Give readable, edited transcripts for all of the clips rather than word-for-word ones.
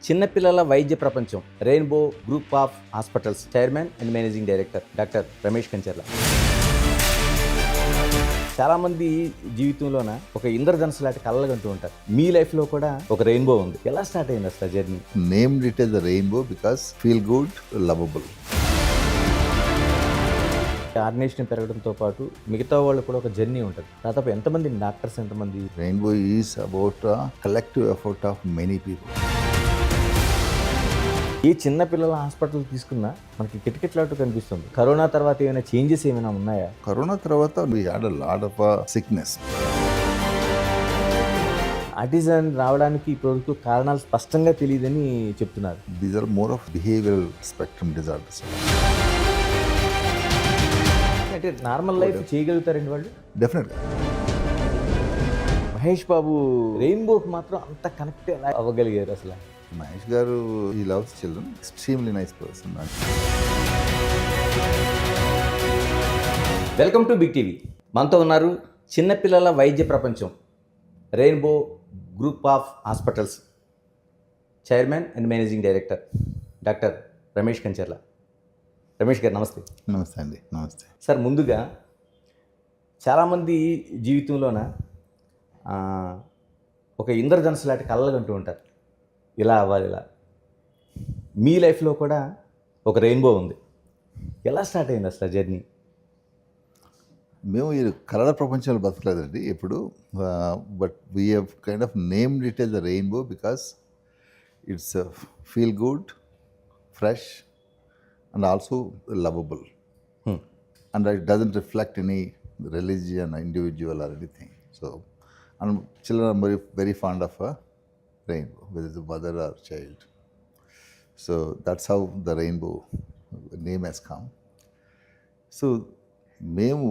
చిన్నపిల్లల వైద్య ప్రపంచం Rainbow group of hospitals chairman and managing director doctor Ramesh Kancharla. చాలామంది జీవితంలోన ఒక ఇంద్రధనుసు లాంటి కళ్ళగంటూ ఉంటారు. మీ లైఫ్లో కూడా ఒక రెయిన్బో ఉంది. ఎలా స్టార్ట్ అయింది అసలు journey? Named it as a rainbow because feel good, lovable. Organisation పెరగడంతో పాటు మిగతా వాళ్ళు కూడా ఒక జర్నీ ఉంటుంది. దాదాపు ఎంతమంది డాక్టర్స్, ఎంతమంది? Rainbow is about a collective effort of many people. ఈ చిన్న పిల్లల హాస్పిటల్ తీసుకున్నా మనకి కిటకిటలాంటి కనిపిస్తుంది. కరోనా తర్వాత ఏమైనా చేంజెస్ ఏమైనా ఉన్నాయా? కరోనా తర్వాత we had a lot of sickness. Autism రావడానికి ఇప్పటివరకు కారణాలు స్పష్టంగా తెలియదని చెప్తున్నారు. These are more of behavioral spectrum disorders. అంటే నార్మల్ లైఫ్ చేయగలుగుతారండి వాళ్ళు? Definitely. మహేష్ బాబు రెయిన్బోకి మాత్రం అంత కనెక్ట్ ఎలా అవ్వగలిగారు అసలు? Mahesh garu, he loves children. Extremely nice person. Welcome to big TV. మనతో ఉన్నారు చిన్నపిల్లల వైద్య ప్రపంచం Rainbow group of hospitals chairman and managing director doctor Ramesh Kancharla. Ramesh గారు నమస్తే. నమస్తే అండి. నమస్తే సార్, ముందుగా చాలామంది జీవితంలోన ఒక ఇంద్రధనుసు లాంటి కళ్ళగంటూ ఉంటారు. ఇలా అవ్వాలి, ఇలా. మీ లైఫ్లో కూడా ఒక రెయిన్బో ఉంది. ఎలా స్టార్ట్ అయింది అసలు జర్నీ? మేము ఈ కళల ప్రపంచంలో బతకలేదండి ఎప్పుడు, but we have kind of named it yes a rainbow because it's feel good, fresh and also lovable. And it doesn't reflect any religion, individual or anything. So, and children are very, very fond of a rainbow, whether it's a mother or child. So that's how the rainbow name has come. So మేము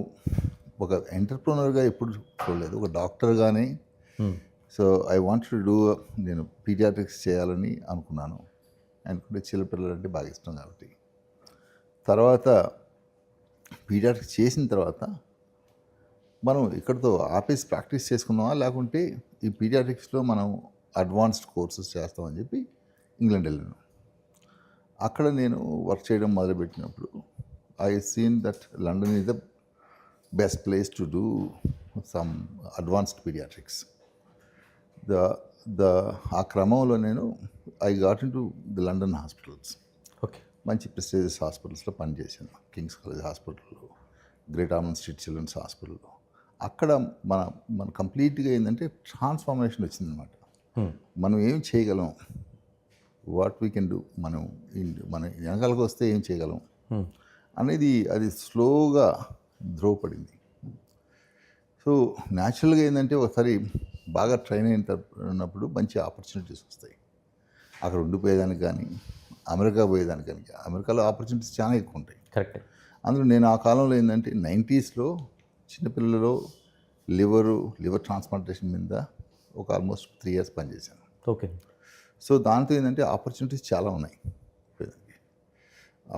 ఒక ఎంటర్ప్రెన్యూర్గా ఎప్పుడు చూడలేదు, ఒక డాక్టర్గానే. So I want to do, నేను paediatrics చేయాలని అనుకున్నాను. అనుకుంటే చిన్నపిల్లలు అంటే బాగా ఇష్టం కాబట్టి. తర్వాత పీడియాట్రిక్స్ చేసిన తర్వాత మనం ఇక్కడితో ఆపేసి ప్రాక్టీస్ చేసుకుందామా, లేకుంటే ఈ పీడియాట్రిక్స్లో మనం అడ్వాన్స్డ్ కోర్సెస్ చేస్తామని చెప్పి ఇంగ్లాండ్ వెళ్ళాను. అక్కడ నేను వర్క్ చేయడం మొదలుపెట్టినప్పుడు I seen that London is the best place to do some advanced paediatrics. ఆ క్రమంలో నేను I got in to the London hospitals. Okay. మంచి ప్రెస్టీజియస్ హాస్పిటల్స్లో పనిచేశాను. కింగ్స్ కాలేజ్ హాస్పిటల్లో, గ్రేట్ ఆర్మండ్ స్ట్రీట్ చిల్డ్రన్స్ హాస్పిటల్లో. అక్కడ మన కంప్లీట్గా ఏంటంటే ట్రాన్స్ఫార్మేషన్ వచ్చిందనమాట. మనం ఏం చేయగలం, వాట్ వీ కెన్ డూ, మన వెనకాలకు వస్తే ఏం చేయగలం అనేది అది స్లోగా ధ్రువపడింది. సో న్యాచురల్గా ఏంటంటే ఒకసారి బాగా ట్రైన్ అయినప్పుడు మంచి ఆపర్చునిటీస్ వస్తాయి. అక్కడ ఉండిపోయేదానికి కానీ, అమెరికా పోయేదానికి కానీ. అమెరికాలో ఆపర్చునిటీస్ చాలా ఎక్కువ ఉంటాయి. కరెక్ట్. అందులో నేను ఆ కాలంలో ఏంటంటే 90sలో చిన్నపిల్లలలో లివర్ ట్రాన్స్ప్లాంటేషన్ మీద ఒక ఆల్మోస్ట్ 3 years పనిచేశాను. ఓకే. సో దాంతో ఏంటంటే ఆపర్చునిటీస్ చాలా ఉన్నాయి.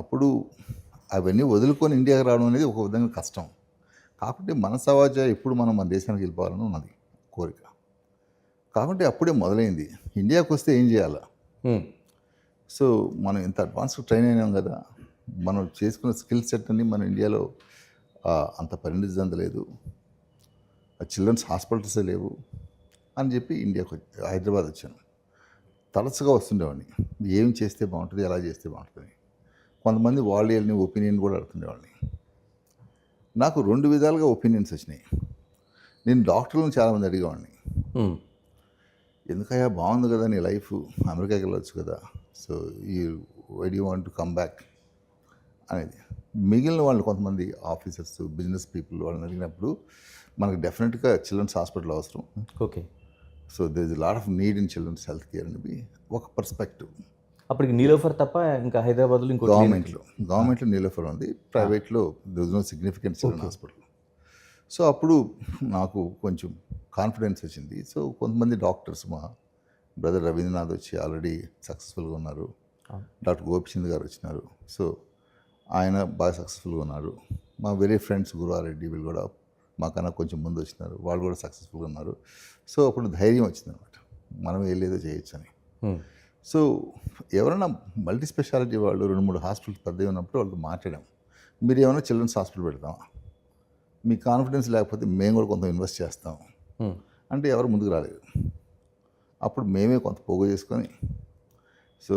అప్పుడు అవన్నీ వదులుకొని ఇండియాకి రావడం అనేది ఒక విధంగా కష్టం. కాకుంటే మన సమాజ ఎప్పుడు మనం మన దేశానికి వెళ్ళిపోవాలని ఉన్నది కోరిక. కాకుంటే అప్పుడే మొదలైంది, ఇండియాకి వస్తే ఏం చేయాలా. సో మనం ఎంత అడ్వాన్స్గా ట్రైన్ అయినాం కదా, మనం చేసుకున్న స్కిల్ సెట్ అని మన ఇండియాలో అంత పరిణితి చెందలేదు, చిల్డ్రన్స్ హాస్పిటల్సే లేవు అని చెప్పి ఇండియాకి హైదరాబాద్ వచ్చాను. తరచుగా వస్తుండేవాడిని, ఏం చేస్తే బాగుంటుంది, ఎలా చేస్తే బాగుంటుంది. కొంతమంది వాళ్ళని ఒపీనియన్ కూడా అడుగుతుండేవాడిని. నాకు 2 విధాలుగా ఒపీనియన్స్ వచ్చినాయి. నేను డాక్టర్లను చాలామంది అడిగేవాడిని, ఎందుకయ్యా బాగుంది కదా నీ లైఫ్, అమెరికాకి వెళ్ళొచ్చు కదా, సో ఈ why do want to come back అనేది. మిగిలిన వాళ్ళు కొంతమంది ఆఫీసర్స్, బిజినెస్ పీపుల్ వాళ్ళని అడిగినప్పుడు మనకు డెఫినెట్గా చిల్డ్రన్స్ హాస్పిటల్ అవసరం. Okay. So there is lot of need in children's health care అనేది ఒక పర్స్పెక్టివ్. అప్పటికి నీలోఫర్ తప్ప ఇంకా హైదరాబాద్లో ఇంకో గవర్నమెంట్లో నీలోఫర్ ఉంది, ప్రైవేట్లో there is no significant children hospital. So అప్పుడు నాకు కొంచెం కాన్ఫిడెన్స్ వచ్చింది. సో కొంతమంది డాక్టర్స్, మా బ్రదర్ రవీంద్రనాథ్ వచ్చి ఆల్రెడీ సక్సెస్ఫుల్గా ఉన్నారు, డాక్టర్ గోపిచంద్ గారు వచ్చినారు, సో ఆయన బాగా సక్సెస్ఫుల్గా ఉన్నారు. మా వెరీ ఫ్రెండ్స్ గురువారెడ్డి వీళ్ళు కూడా మాకన్నా కొంచెం ముందు వచ్చినారు, వాళ్ళు కూడా సక్సెస్ఫుల్గా ఉన్నారు. సో అప్పుడు ధైర్యం వచ్చిందనమాట, మనం ఏలేదో చేయొచ్చు అని. సో ఎవరైనా మల్టీ స్పెషాలిటీ వాళ్ళు 2-3 హాస్పిటల్స్ పెద్దవి ఉన్నప్పుడు వాళ్ళతో మాట్లాడాం. మీరు ఏమైనా చిల్డ్రన్స్ హాస్పిటల్ పెడతామా, మీ కాన్ఫిడెన్స్ లేకపోతే మేము కూడా కొంత ఇన్వెస్ట్ చేస్తాం అంటే ఎవరు ముందుకు రాలేదు. అప్పుడు మేమే కొంత పోగు చేసుకొని, సో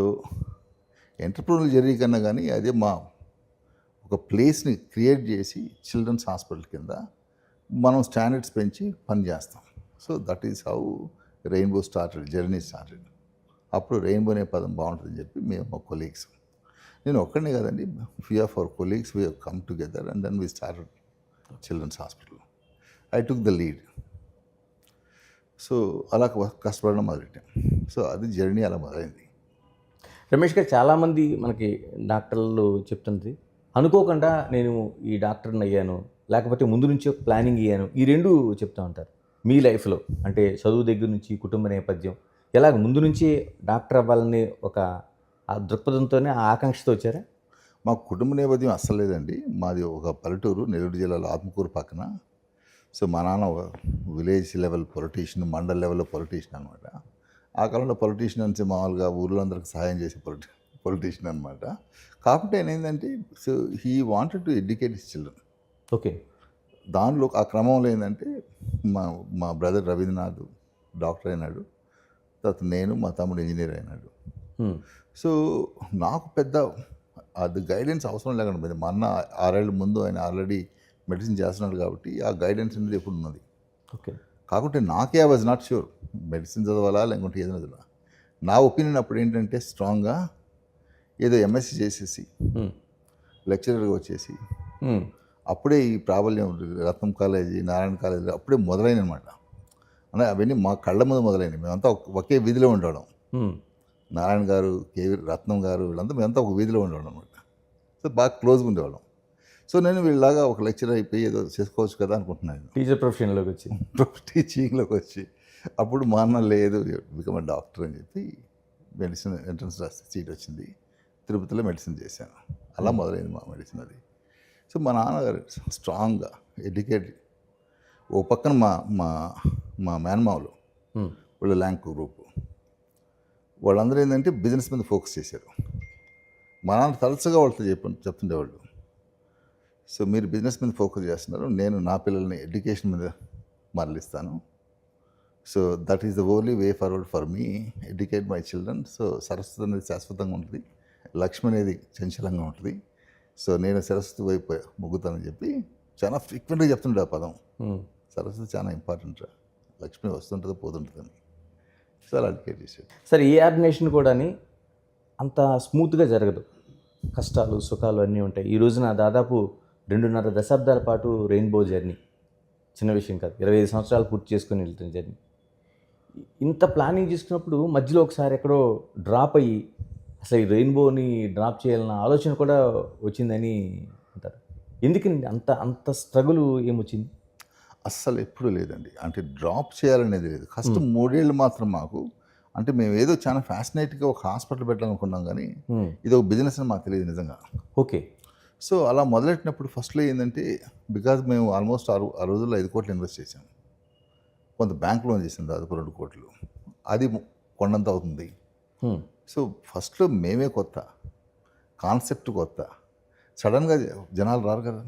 ఎంటర్‌ప్రెన్యూర్ జర్నీ కన్నా కానీ అదే మా ఒక ప్లేస్ని క్రియేట్ చేసి చిల్డ్రన్స్ హాస్పిటల్ కింద మనం స్టాండర్డ్స్ పెంచి పని చేస్తాం. So that is how rainbow started, journey started. అప్పుడు రెయిన్బో అనే పదం బాగుంటుందని చెప్పి మేము మా కొలీగ్స్, నేను ఒక్కడినే కదండి, few of our colleagues we have come together and then we started children's hospital. I took the lead. So అలా కష్టపడడం మొదలెట్టాం. సో అది జర్నీ అలా మొదలైంది. రమేష్ గారు, చాలామంది మనకి డాక్టర్లు చెప్తుంది, అనుకోకుండా నేను ఈ డాక్టర్ని అయ్యాను, లేకపోతే ముందు నుంచే ప్లానింగ్ అయ్యాను, ఈ రెండు చెప్తూ ఉంటారు. మీ లైఫ్లో అంటే చదువు దగ్గర నుంచి కుటుంబ నేపథ్యం ఎలాగ ముందు నుంచి డాక్టర్ అవ్వాలని ఒక ఆ దృక్పథంతోనే ఆ ఆకాంక్షతో వచ్చారా? మాకు కుటుంబ నేపథ్యం అస్సలు లేదండి. మాది ఒక పల్లెటూరు, నెల్లూరు జిల్లాలో ఆత్మకూరు పక్కన. సో మా నాన్న ఒక విలేజ్ లెవెల్ పొలిటీషియన్, మండల్ లెవెల్లో పొలిటీషియన్ అనమాట. ఆ కాలంలో పొలిటీషియన్ అంటే మామూలుగా ఊళ్ళో అందరికి సహాయం చేసే పొలిటీషియన్ అనమాట. కాకపోతే ఏంటంటే, so he wanted to educate his children. Okay. దానిలో ఆ క్రమంలో ఏంటంటే మా మా బ్రదర్ రవీంద్రనాథ్ డాక్టర్ అయినాడు, తర్వాత నేను, మా తమ్ముడు ఇంజనీర్ అయినాడు. సో నాకు పెద్ద అది గైడెన్స్ అవసరం లేకుండా పోయింది. మా అన్న 6 ఏళ్ళ ముందు ఆయన ఆల్రెడీ మెడిసిన్ చేస్తున్నాడు కాబట్టి ఆ గైడెన్స్ అనేది ఎప్పుడు ఉన్నది. ఓకే. కాకుంటే నాకే I was not sure medicine చదవాలా లేకుంటే ఏదైనా చదవాలా. నా ఒపీనియన్ అప్పుడు ఏంటంటే స్ట్రాంగ్గా ఏదో ఎంఎస్సీ చేసేసి లెక్చరర్గా వచ్చేసి అప్పుడే ఈ ప్రాబల్యం రత్నం కాలేజీ, నారాయణ కాలేజీ అప్పుడే మొదలైనమాట. అంటే అవన్నీ మా కళ్ళ ముందు మొదలైనవి. మేమంతా ఒకే వీధిలో ఉండేవాళ్ళం. నారాయణ గారు, కేవీ రత్నం గారు, వీళ్ళంతా మేమంతా ఒక వీధిలో ఉండేవాళ్ళం అనమాట. సో బాగా క్లోజ్గా ఉండేవాళ్ళం. సో నేను వీళ్ళలాగా ఒక లెక్చరర్ అయిపోయి ఏదో చేసుకోవచ్చు కదా అనుకుంటున్నాను, టీచర్ ప్రొఫెషన్లోకి వచ్చి టీచింగ్లోకి వచ్చి. అప్పుడు మా అన్న లేదు, బికమ్ ఏ డాక్టర్ అని చెప్పి మెడిసిన్ ఎంట్రన్స్ రాస్తే సీట్ వచ్చింది. తిరుపతిలో మెడిసిన్ చేశాను. అలా మొదలైంది మా మెడిసిన్ అది. సో మా నాన్నగారు స్ట్రాంగ్గా ఎడ్యుకేటెడ్. ఓ పక్కన మా మా మా మేనమావులు వాళ్ళు ల్యాంక్ గ్రూప్, వాళ్ళందరూ ఏంటంటే బిజినెస్ మీద ఫోకస్ చేశారు. మా నాన్న తరచుగా వాళ్ళతో చెప్తుండేవాళ్ళు, సో మీరు బిజినెస్ మీద ఫోకస్ చేస్తున్నారు, నేను నా పిల్లల్ని ఎడ్యుకేషన్ మీద మరలిస్తాను. So that is the only way forward for me, educate my children. So Saraswati అనేది శాశ్వతంగా ఉంటుంది, లక్ష్మి అనేది చంచలంగా ఉంటుంది. సో నేను సరస్వతి వైపు మొగ్గుతానని చెప్పి చాలా ఫ్రీక్వెంట్గా చెప్తుండే ఆ పదం. సరస్వతి చాలా ఇంపార్టెంట్, లక్ష్మి వస్తుంటుంది పోతుంటుందని. సో అలా ఎడ్యుకేట్ చేసేది. సరే, ఏ ఆర్గనైజేషన్ కూడా అంత స్మూత్గా జరగదు, కష్టాలు సుఖాలు అన్నీ ఉంటాయి. ఈ రోజున దాదాపు 2.5 దశాబ్దాల పాటు రెయిన్బో జర్నీ చిన్న విషయం కాదు, 25 సంవత్సరాలు పూర్తి చేసుకొని వెళ్తున్న జర్నీ. ఇంత ప్లానింగ్ చేసుకున్నప్పుడు మధ్యలో ఒకసారి ఎక్కడో డ్రాప్ అయ్యి అసలు ఈ రెయిన్బోని డ్రాప్ చేయాలన్న ఆలోచన కూడా వచ్చిందని అంటారు. ఎందుకండి అంత అంత స్ట్రగుల్ ఏమొచ్చింది? అస్సలు ఎప్పుడూ లేదండి. అంటే డ్రాప్ చేయాలనేది లేదు. కష్టం 3 ఏళ్ళు మాత్రం మాకు. అంటే మేము ఏదో చాలా ఫ్యాసినేట్గా ఒక హాస్పిటల్ పెట్టాలనుకున్నాం, కానీ ఇది ఒక బిజినెస్ అని మాకు తెలియదు నిజంగా. ఓకే. సో అలా మొదలెట్టినప్పుడు ఫస్ట్లో ఏంటంటే, బికాజ్ మేము ఆల్మోస్ట్ ఆ రోజుల్లో 5 కోట్లు ఇన్వెస్ట్ చేసాం. కొంత బ్యాంక్ లోన్ చేసాం దాదాపు 2 కోట్లు. అది కొండంత అవుతుంది. సో ఫస్ట్లో మేమే కొత్త, కాన్సెప్ట్ కొత్త, సడన్గా జనాలు రారు కదా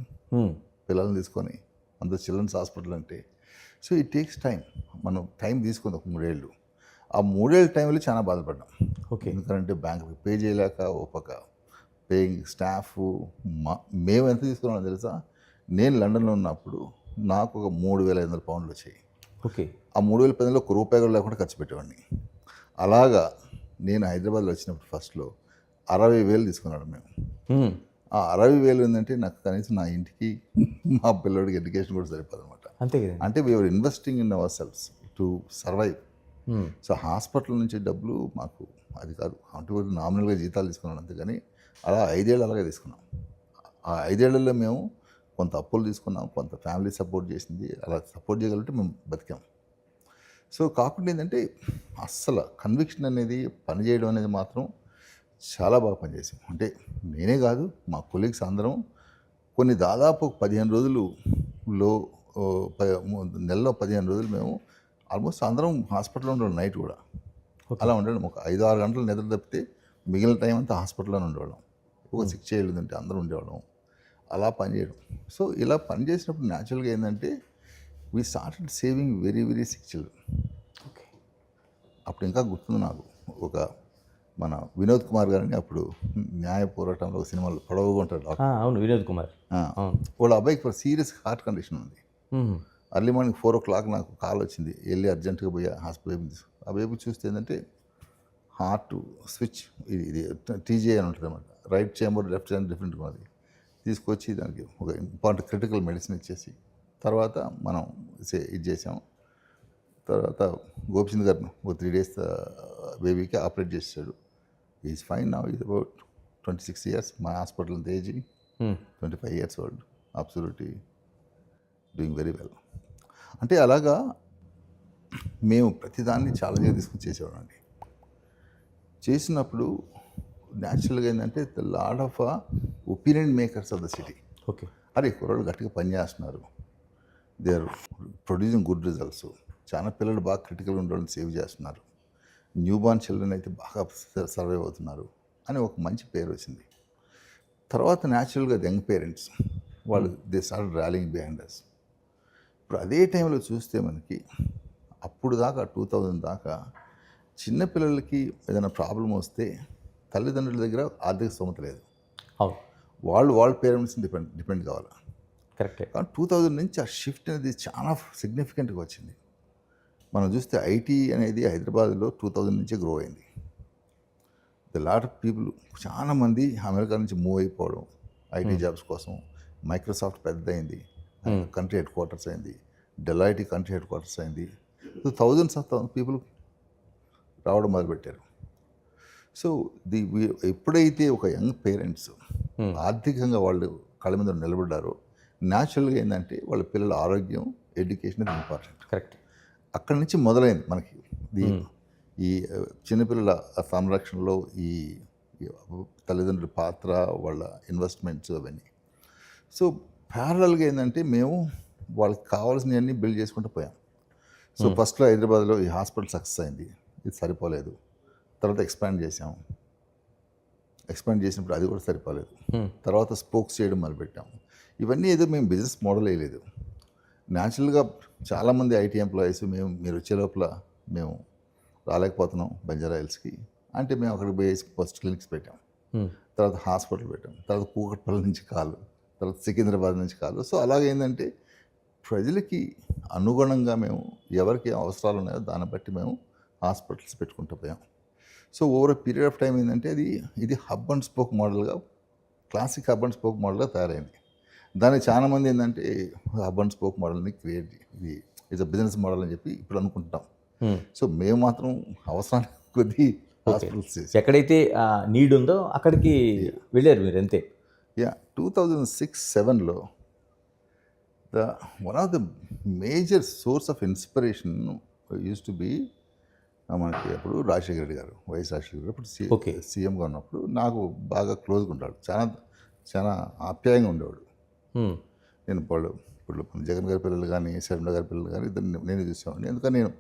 పిల్లల్ని తీసుకొని అంత చిల్డ్రన్స్ హాస్పిటల్ అంటే. So it takes time. మనం టైం తీసుకుంది ఒక 3 ఏళ్ళు. ఆ 3 ఏళ్ళ టైంలో చాలా బాధపడ్డాం. ఓకే. ఎందుకంటే బ్యాంకుకి పే చేయలేక ఒక పక్క పేయింగ్ స్టాఫ్. మేము ఎంత తీసుకున్నామో తెలుసా, నేను లండన్లో ఉన్నప్పుడు నాకు ఒక 3,500 పౌండ్లు వచ్చాయి. ఓకే. ఆ 3,500 ఒక్క రూపాయి కూడా లేకుండా ఖర్చు పెట్టేవాడిని. అలాగా నేను హైదరాబాద్లో వచ్చినప్పుడు ఫస్ట్లో 60,000 తీసుకున్నాడు మేము. ఆ 60,000 ఏంటంటే నాకు కనీసం నా ఇంటికి మా పిల్లడికి ఎడ్యుకేషన్ కూడా సరిపోదు అనమాట. అంతే కదా. అంటే we are investing in our cells to survive. So hospital నుంచి డబ్బులు మాకు అది కాదు, అంటే నామినల్గా జీతాలు తీసుకున్నాను అంతేగాని అలా 5 ఏళ్ళు అలాగే తీసుకున్నాం. ఆ 5 ఏళ్లలో మేము కొంత అప్పులు తీసుకున్నాం, కొంత ఫ్యామిలీ సపోర్ట్ చేసింది, అలా సపోర్ట్ చేయగలిగితే మేము బతికాం. సో కాకుండా ఏంటంటే అస్సలు కన్విక్షన్ అనేది పనిచేయడం అనేది మాత్రం చాలా బాగా పనిచేసాం. అంటే నేనే కాదు, మా కొలీగ్స్ అందరం కొన్ని దాదాపు 15 రోజులలో నెలలో 15 రోజులు మేము ఆల్మోస్ట్ అందరం హాస్పిటల్లో ఉండడం నైట్ కూడా. అలా ఉండడం. ఒక 5-6 గంటలు నిద్ర తప్పితే మిగిలిన టైం అంతా హాస్పిటల్లోనే ఉండేవాళ్ళం. ఒక 6 ఏళ్ళు ఉంటే అందరూ ఉండేవాళ్ళం. అలా పనిచేయడం. సో ఇలా పని చేసినప్పుడు న్యాచురల్గా ఏంటంటే we started saving very very sick children. Okay. అప్పుడు ఇంకా గుర్తుంది నాకు. ఒక మన వినోద్ కుమార్ గారిని అప్పుడు న్యాయ పోరాటంలో ఒక సినిమాలో పొడవుగా ఉంటాడు డాక్టర్. అవును, వినోద్ కుమార్. అవును. వాళ్ళ అబ్బాయికి సీరియస్ హార్ట్ కండిషన్ ఉంది. మ్మ్. అర్లీ మార్నింగ్ 4 o'clock నాకు కాల్ వచ్చింది. వెళ్ళి అర్జెంటుగా పోయి హాస్పిటల్ ఆ బేబీ చూస్తే ఏంటంటే హార్ట్ స్విచ్ ఇది టీజీఐ అని ఉంటుంది అనమాట. రైట్ చేంబర్ లెఫ్ట్ చేంబర్ డిఫరెంట్గా ఉన్నది. తీసుకొచ్చి దానికి ఒక ఇంపార్టెంట్ క్రిటికల్ మెడిసిన్ ఇచ్చేసి తర్వాత మనం ఇది చేసాం. తర్వాత గోపిచంద్ గారిని ఒక 3 days బేబీకి ఆపరేట్ చేసాడు. Is fine now. Is about 26 years. మా హాస్పిటల్ అంత age 25 years old. Absolutely doing very well. అంటే అలాగా మేము ప్రతిదాన్ని ఛాలెంజ్గా తీసుకుని చేసేవాళ్ళం అండి. చేసినప్పుడు న్యాచురల్గా ఏంటంటే the laud of opinion makers of the city. Okay. అరే కుర్రాళ్ళు గట్టిగా పనిచేస్తున్నారు, they are producing good results, చాలా పిల్లలు బాగా క్రిటికల్ ఉండడం సేవ్ చేస్తున్నారు, న్యూ బార్న్ చిల్డ్రన్ అయితే బాగా సర్వైవ్ అవుతున్నారు అని ఒక మంచి పేరు వచ్చింది. తర్వాత న్యాచురల్గా యంగ్ పేరెంట్స్ వాళ్ళు they start rallying behind us. ఇప్పుడు అదే టైంలో చూస్తే మనకి అప్పుడు దాకా 2000 దాకా చిన్నపిల్లలకి ఏదైనా ప్రాబ్లం వస్తే తల్లిదండ్రుల దగ్గర ఆర్థిక స్తోమత లేదు. అవును, వాళ్ళ పేరెంట్స్ని డిపెండ్ కావాలి. కరెక్టే. కానీ 2000 నుంచి ఆ షిఫ్ట్ అనేది చాలా సిగ్నిఫికెంట్గా వచ్చింది. మనం చూస్తే ఐటీ అనేది హైదరాబాద్లో 2000 నుంచే గ్రో అయింది. ద లాట్ ఆఫ్ పీపుల్ చాలామంది అమెరికా నుంచి మూవ్ అయిపోవడం ఐటీ జాబ్స్ కోసం. మైక్రోసాఫ్ట్ పెద్దదైంది, కంట్రీ హెడ్ క్వార్టర్స్ అయింది. డెలాయిటీ కంట్రీ హెడ్ క్వార్టర్స్ అయింది. సో థౌజండ్స్ ఆఫ్ పీపుల్ రావడం మొదలుపెట్టారు. సో ఎప్పుడైతే ఒక యంగ్ పేరెంట్స్ ఆర్థికంగా వాళ్ళు కళ్ళ మీద నిలబడ్డారో న్యాచురల్గా ఏంటంటే వాళ్ళ పిల్లల ఆరోగ్యం, ఎడ్యుకేషన్ అది ఇంపార్టెంట్. కరెక్ట్. అక్కడి నుంచి మొదలైంది మనకి ఈ చిన్నపిల్లల సంరక్షణలో ఈ తల్లిదండ్రుల పాత్ర, వాళ్ళ ఇన్వెస్ట్మెంట్స్ అవన్నీ. సో ప్యారలల్గా ఏంటంటే మేము వాళ్ళకి కావాల్సినవన్నీ బిల్డ్ చేసుకుంటూ పోయాం. సో ఫస్ట్లో హైదరాబాద్లో ఈ హాస్పిటల్ సక్సెస్ అయింది, ఇది సరిపోలేదు. తర్వాత ఎక్స్పాండ్ చేసాం. ఎక్స్పాండ్ చేసినప్పుడు అది కూడా సరిపోలేదు. తర్వాత స్పోక్స్ చేయడం మొదలుపెట్టాం. ఇవన్నీ ఏదో మేము బిజినెస్ మోడల్ వేయలేదు. న్యాచురల్గా చాలామంది ఐటీ ఎంప్లాయీస్ మీరు వచ్చే లోపల మేము రాలేకపోతున్నాం బంజారా హిల్స్కి అంటే మేము అక్కడికి పోయి ఫస్ట్ క్లినిక్స్ పెట్టాం, తర్వాత హాస్పిటల్ పెట్టాం, తర్వాత కూకట్పల్లి నుంచి కాలు, తర్వాత సికింద్రాబాద్ నుంచి కాలు. సో అలాగేంటంటే ప్రజలకి అనుగుణంగా మేము ఎవరికి అవసరాలు ఉన్నాయో దాన్ని బట్టి మేము హాస్పిటల్స్ పెట్టుకుంటూ పోయాం. So over a period of time ఏంటంటే ఇది హబ్ అండ్ స్పోక్ మోడల్గా, క్లాసిక్ హబ్ అండ్ స్పోక్ మోడల్గా తయారైంది. దాన్ని చాలామంది ఏంటంటే హబ్ అండ్ స్పోక్ మోడల్ని ఇది ఇట్స్ అ బిజినెస్ మోడల్ అని చెప్పి ఇప్పుడు అనుకుంటాం. సో మేము మాత్రం అవసరానికి కొద్దీ హాస్పిటల్స్ ఎక్కడైతే నీడ్ ఉందో అక్కడికి వెళ్ళారు మీరు అంతే. 2006-07లో one of the major source of inspiration use to be మనకి అప్పుడు రాజశేఖర రెడ్డి గారు, వైఎస్ రాజశేఖర రెడ్డి అప్పుడు సీఎంగా ఉన్నప్పుడు నాకు బాగా క్లోజ్గా ఉంటాడు, చాలా ఆప్యాయంగా ఉండేవాడు. నేను ఇప్పుడు జగన్ గారి పిల్లలు కానీ శర్మిల గారి పిల్లలు కానీ ఇద్దరు నేను చూసేవాడిని. ఎందుకని నేను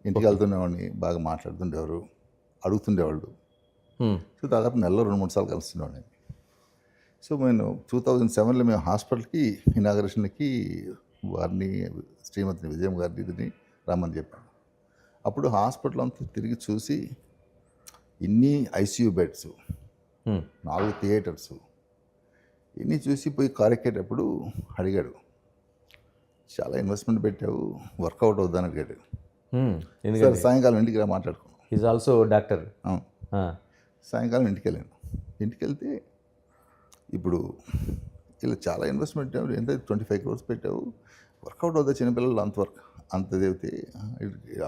ఇంటికి వెళ్తుండేవాడిని, బాగా మాట్లాడుతుండేవారు, అడుగుతుండేవాళ్ళు. సో దాదాపు నెలలో 2-3 సార్లు కలుస్తుండేవాడిని. సో నేను 2007లో మేము హాస్పిటల్కి ఇనాగరేషన్కి వారిని శ్రీమతి విజయం గారిని ఇదిని రమ్మని చెప్పాను. అప్పుడు హాస్పిటల్ అంతా తిరిగి చూసి ఇన్ని ఐసీయూ బెడ్స్, 4 థియేటర్స్ ఇన్ని చూసి పోయి కారెక్కేటప్పుడు అడిగాడు, చాలా ఇన్వెస్ట్మెంట్ పెట్టావు, వర్కౌట్ అవుద్దని అడిగాడు. సార్ సాయంకాలం ఇంటికి రా మాట్లాడుకున్నాం. Is also doctor. సాయంకాలం ఇంటికి వెళ్ళాను. ఇంటికి వెళ్తే ఇప్పుడు ఇలా చాలా ఇన్వెస్ట్మెంట్ ఎంత 25 crores పెట్టావు, వర్కౌట్ అవుతుంది చిన్నపిల్లలు అంతవరకు అంత చదివితే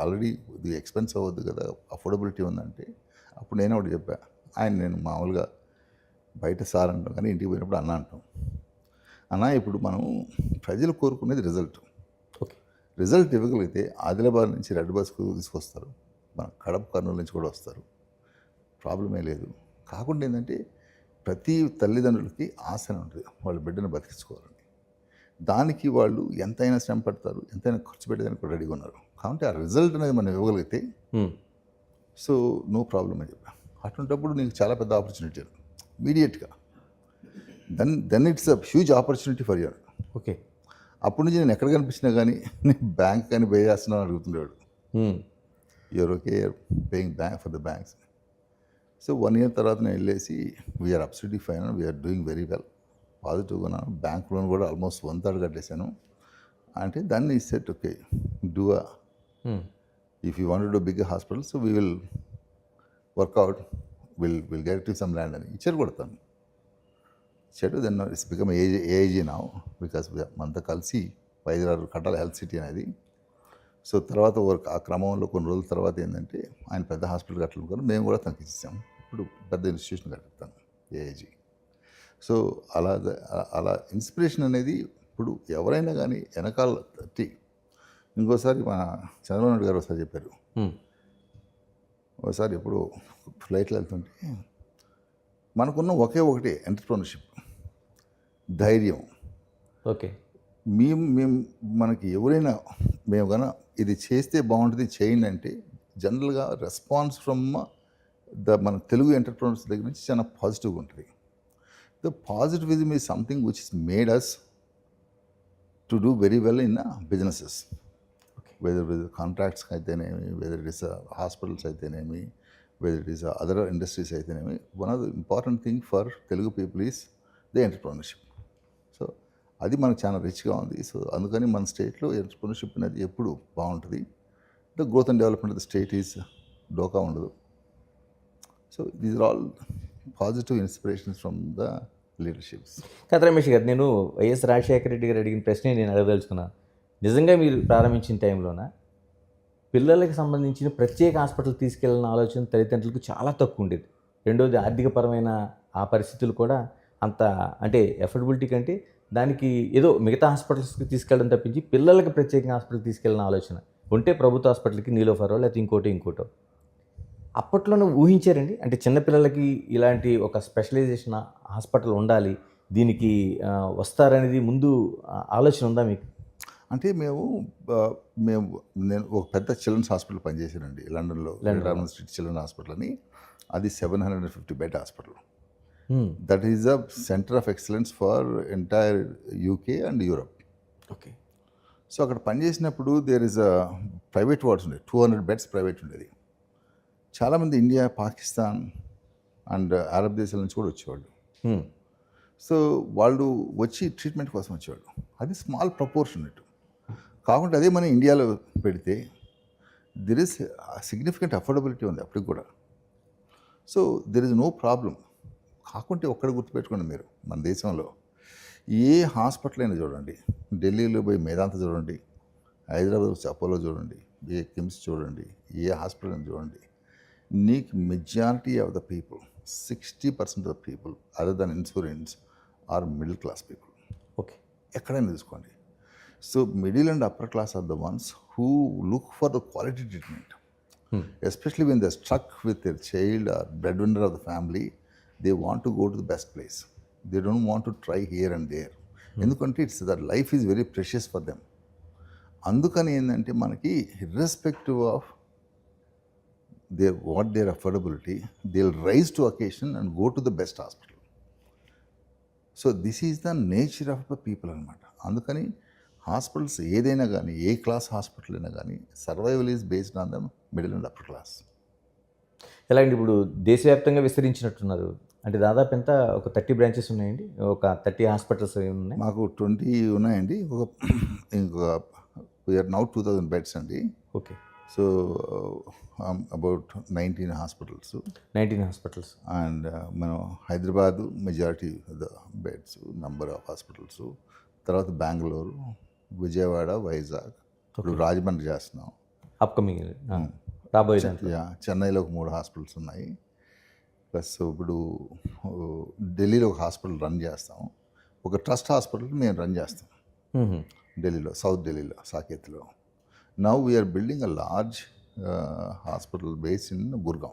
ఆల్రెడీ ఇది ఎక్స్పెన్స్ అవ్వద్దు కదా, అఫోర్డబిలిటీ ఉందంటే అప్పుడు నేను ఒకటి చెప్పా. నేను మామూలుగా బయట సార్ అంటాం కానీ ఇంటికి పోయినప్పుడు అన్న అంటాం. అన్న ఇప్పుడు మనం ప్రజలు కోరుకునేది రిజల్ట్. ఓకే, రిజల్ట్ ఇవ్వగలిగితే ఆదిలాబాద్ నుంచి రెడ్ బస్కు తీసుకొస్తారు, మన కడప కర్నూలు నుంచి కూడా వస్తారు, ప్రాబ్లమే లేదు. కాకుండా ఏంటంటే ప్రతి తల్లిదండ్రులకి ఆశ ఉంటుంది వాళ్ళ బిడ్డను బతికించుకోవాలని. దానికి వాళ్ళు ఎంతైనా శ్రమ పడతారు, ఎంతైనా ఖర్చు పెట్టేదానికి కూడా రెడీగా ఉన్నారు. కాబట్టి ఆ రిజల్ట్ అనేది మనం ఇవ్వగలిగితే సో నో ప్రాబ్లం అని చెప్పా. అటువంటిప్పుడు నీకు చాలా పెద్ద ఆపర్చునిటీ ఇమీడియట్గా. Then it's a huge opportunity for your. Okay. అప్పటి నుంచి నేను ఎక్కడ కనిపించినా కానీ నేను బ్యాంక్ కానీ పే చేస్తున్నాను అడుగుతుండేవాడు. You're okay paying bank for the banks. So 1 year తర్వాత నేను వెళ్ళేసి we're absolutely fine, we're doing very well, పాజిటివ్గా ఉన్నాను. బ్యాంక్ లోన్ కూడా ఆల్మోస్ట్ 1/3 కట్టేశాను. అంటే దాన్ని set okay do if you want to do big hospital so we will work out, will get to some land అని ఇచ్చారు కొడతాను. ఇచ్చాడు. Then it's become AIG now because మనతో కలిసి 5-6 కట్టాలి హెల్త్ సిటీ అనేది. సో తర్వాత ఆ క్రమంలో కొన్ని రోజుల తర్వాత ఏంటంటే ఆయన పెద్ద హాస్పిటల్ కట్టాలనుకుని మేము కూడా తనకి ఇచ్చాం. ఇప్పుడు పెద్ద ఇన్స్టిట్యూషన్ కట్టిస్తాను ఏఐజీ. సో అలా ఇన్స్పిరేషన్ అనేది ఇప్పుడు ఎవరైనా కానీ వెనకాల తట్టి. ఇంకోసారి మా చంద్రబాబు నాయుడు గారు ఒకసారి చెప్పారు, ఒకసారి ఎప్పుడు ఫ్లైట్లో వెళ్తుంటే మనకున్న ఒకటి ఎంటర్ప్రెన్యూర్షిప్, ధైర్యం. ఓకే. మేము మనకి ఎవరైనా మేము కన్నా ఇది చేస్తే బాగుంటుంది చేయండి అంటే జనరల్గా రెస్పాన్స్ ఫ్రమ్ మన తెలుగు ఎంటర్ప్రెన్యూర్స్ దగ్గర నుంచి చాలా పాజిటివ్గా ఉంటుంది. The positivism is something which is made us to do very well in businesses, whether contracts అయితేనేమి, వెదర్ ఇట్ ఇస్ హాస్పిటల్స్ అయితేనేమి, whether it is other industries అయితేనేమి. One of the important thing for Telugu people is the entrepreneurship. So అది మనకు చాలా రిచ్గా ఉంది. So అందుకని మన స్టేట్లో ఎంటర్ప్రెన్యూర్షిప్ అనేది ఎప్పుడు బాగుంటుంది. The growth and development of the state is డోకా ఉండదు. So these are all positive inspirations from the leaderships. కదా రమేష్ గారు, నేను వైఎస్ రాజశేఖర రెడ్డి గారు అడిగిన ప్రశ్నే నేను అడగదలుచుకున్నాను. నిజంగా మీరు ప్రారంభించిన టైంలోన పిల్లలకి సంబంధించిన ప్రత్యేక హాస్పిటల్ తీసుకెళ్ళిన ఆలోచన తల్లిదండ్రులకు చాలా తక్కువ ఉండేది. రెండోది ఆర్థికపరమైన ఆ పరిస్థితులు కూడా అంత అంటే ఎఫర్డబిలిటీ కంటే దానికి ఏదో మిగతా హాస్పిటల్స్కి తీసుకెళ్ళడం తప్పించి పిల్లలకి ప్రత్యేకంగా హాస్పిటల్కి తీసుకెళ్ళిన ఆలోచన ఉంటే ప్రభుత్వ హాస్పిటల్కి నీలోఫరో లేకపోతే ఇంకోటో అప్పట్లోనే ఊహించారండి. అంటే చిన్నపిల్లలకి ఇలాంటి ఒక స్పెషలైజేషన్ హాస్పిటల్ ఉండాలి, దీనికి వస్తారనేది ముందు ఆలోచన ఉందా మీకు? అంటే నేను ఒక పెద్ద చిల్డ్రన్స్ హాస్పిటల్ పనిచేశానండి లండన్లో, రామన్ స్ట్రీట్ చిల్డ్రన్ హాస్పిటల్ అని. అది 750 bed hospital. That is a centre of excellence for entire UK and Europe. Okay. So అక్కడ పనిచేసినప్పుడు there is a private wards ఉండేది, 200 బెడ్స్ ప్రైవేట్ ఉండేది. చాలామంది ఇండియా, పాకిస్తాన్ అండ్ అరబ్ దేశాల నుంచి కూడా వచ్చేవాళ్ళు. సో వాళ్ళు వచ్చి ట్రీట్మెంట్ కోసం వచ్చేవాళ్ళు. అది స్మాల్ ప్రపోర్షన్ ఇటు కాకుండా అదే మనం ఇండియాలో పెడితే దెర్ ఇస్ సిగ్నిఫికెంట్ అఫోర్డబిలిటీ ఉంది అప్పటికి కూడా. So there is no problem. కాకుంటే ఒక్కడ గుర్తుపెట్టుకోండి మీరు, మన దేశంలో ఏ హాస్పిటల్ అయినా చూడండి, ఢిల్లీలో పోయి మేదాంత చూడండి, హైదరాబాద్ వచ్చి అపోలో చూడండి, ఏ కిమ్స్ చూడండి, ఏ హాస్పిటల్ అయినా చూడండి, నీకు majority of the people 60% of the people other than insurance are middle class people. Okay. ఎక్కడైనా తీసుకోండి. So middle and upper class are the ones who look for the quality treatment, especially when they struck with their child or bread winner of the family. They want to go to the best place. They don't want to try here and there. ఎందుకంటే it's that life is very precious for them. అందుకని ఏంటంటే మనకి irrespective of their affordability, they'll rise to occasion and go to the best hospital. So this is the nature of the people అనమాట. అందుకని hospitals ఏదైనా కానీ, ఏ class hospital అయినా కానీ, survival is based on the middle and upper class. ఎలాగంటే ఇప్పుడు దేశవ్యాప్తంగా విస్తరించినట్టున్నారు, అంటే దాదాపు ఎంత ఒక 30 బ్రాంచెస్ ఉన్నాయండి, ఒక 30 హాస్పిటల్స్ ఉన్నాయి. మాకు 20 ఉన్నాయండి. ఇంకొక వీఆర్ నౌ 2000 బెడ్స్ అండి. Okay. So about 19 hospitals. 19 hospitals. And మనం Hyderabad majority the beds, number of hospitals. తర్వాత బెంగళూరు, విజయవాడ, వైజాగ్, ఇప్పుడు రాజమండ్రి చేస్తున్నాం అప్కమింగ్ రాబోయే. చెన్నైలో ఒక 3 హాస్పిటల్స్ ఉన్నాయి. ప్లస్ ఇప్పుడు ఢిల్లీలో ఒక హాస్పిటల్ రన్ చేస్తాం. ఒక ట్రస్ట్ హాస్పిటల్ మేము రన్ చేస్తాం ఢిల్లీలో, సౌత్ ఢిల్లీలో, సాకేత్లో. Now we're building a large hospital base in Gurgaon.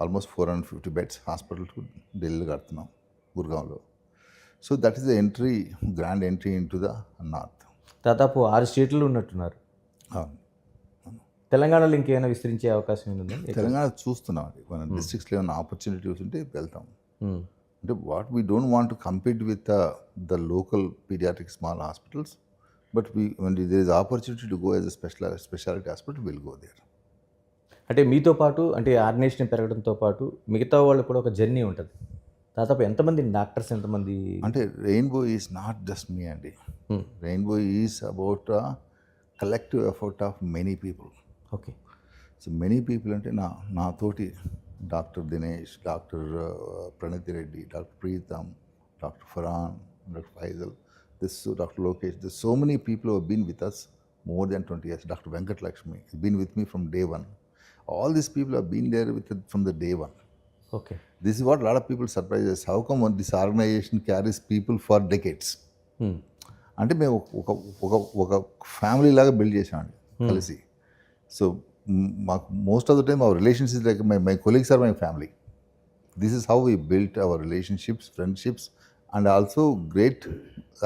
Almost 450 beds hospital ఢిల్లీలో కడుతున్నాం, గుర్గాంలో. So that is the entry, grand entry into the north. దాదాపు 6 స్టేట్లు ఉన్నట్టున్నారు. తెలంగాణలో ఇంకేమైనా విస్తరించే అవకాశం ఉందా? తెలంగాణ చూస్తున్నాం అది, మన డిస్ట్రిక్ట్స్లో ఏమైనా ఆపర్చునిటీస్ ఉంటే వెళ్తాం. అంటే what we don't want to compete with the local paediatric small hospitals, but when there is opportunity to go as a specialty hospital, we'll go there. అంటే మీతో పాటు అంటే ఆర్గనైజేషన్ పెరగడంతో పాటు మిగతా వాళ్ళు కూడా ఒక జర్నీ ఉంటుంది. దాదాపు ఎంతమంది డాక్టర్స్, ఎంతమంది? అంటే Rainbow is not just me అండి. Rainbow is about collective effort of many people. Okay. So many people అంటే నాతోటి doctor Dinesh, doctor Pranathi Reddy, doctor Preetham, doctor Farhan, doctor Faisal, doctor Lokesh, this so many people have been with us more than 20 years. Dr. Venkat Lakshmi has been with me from day one. All these people have been there from the day one. Okay. This is what a lot of people surprise us. How come this organization carries people for decades? అంటే మేము ఒక family లాగా build చేసామండి కలిసి. So మాకు most of the time our relationships like my colleagues are my family. This is how we built our relationships, friendships, and also great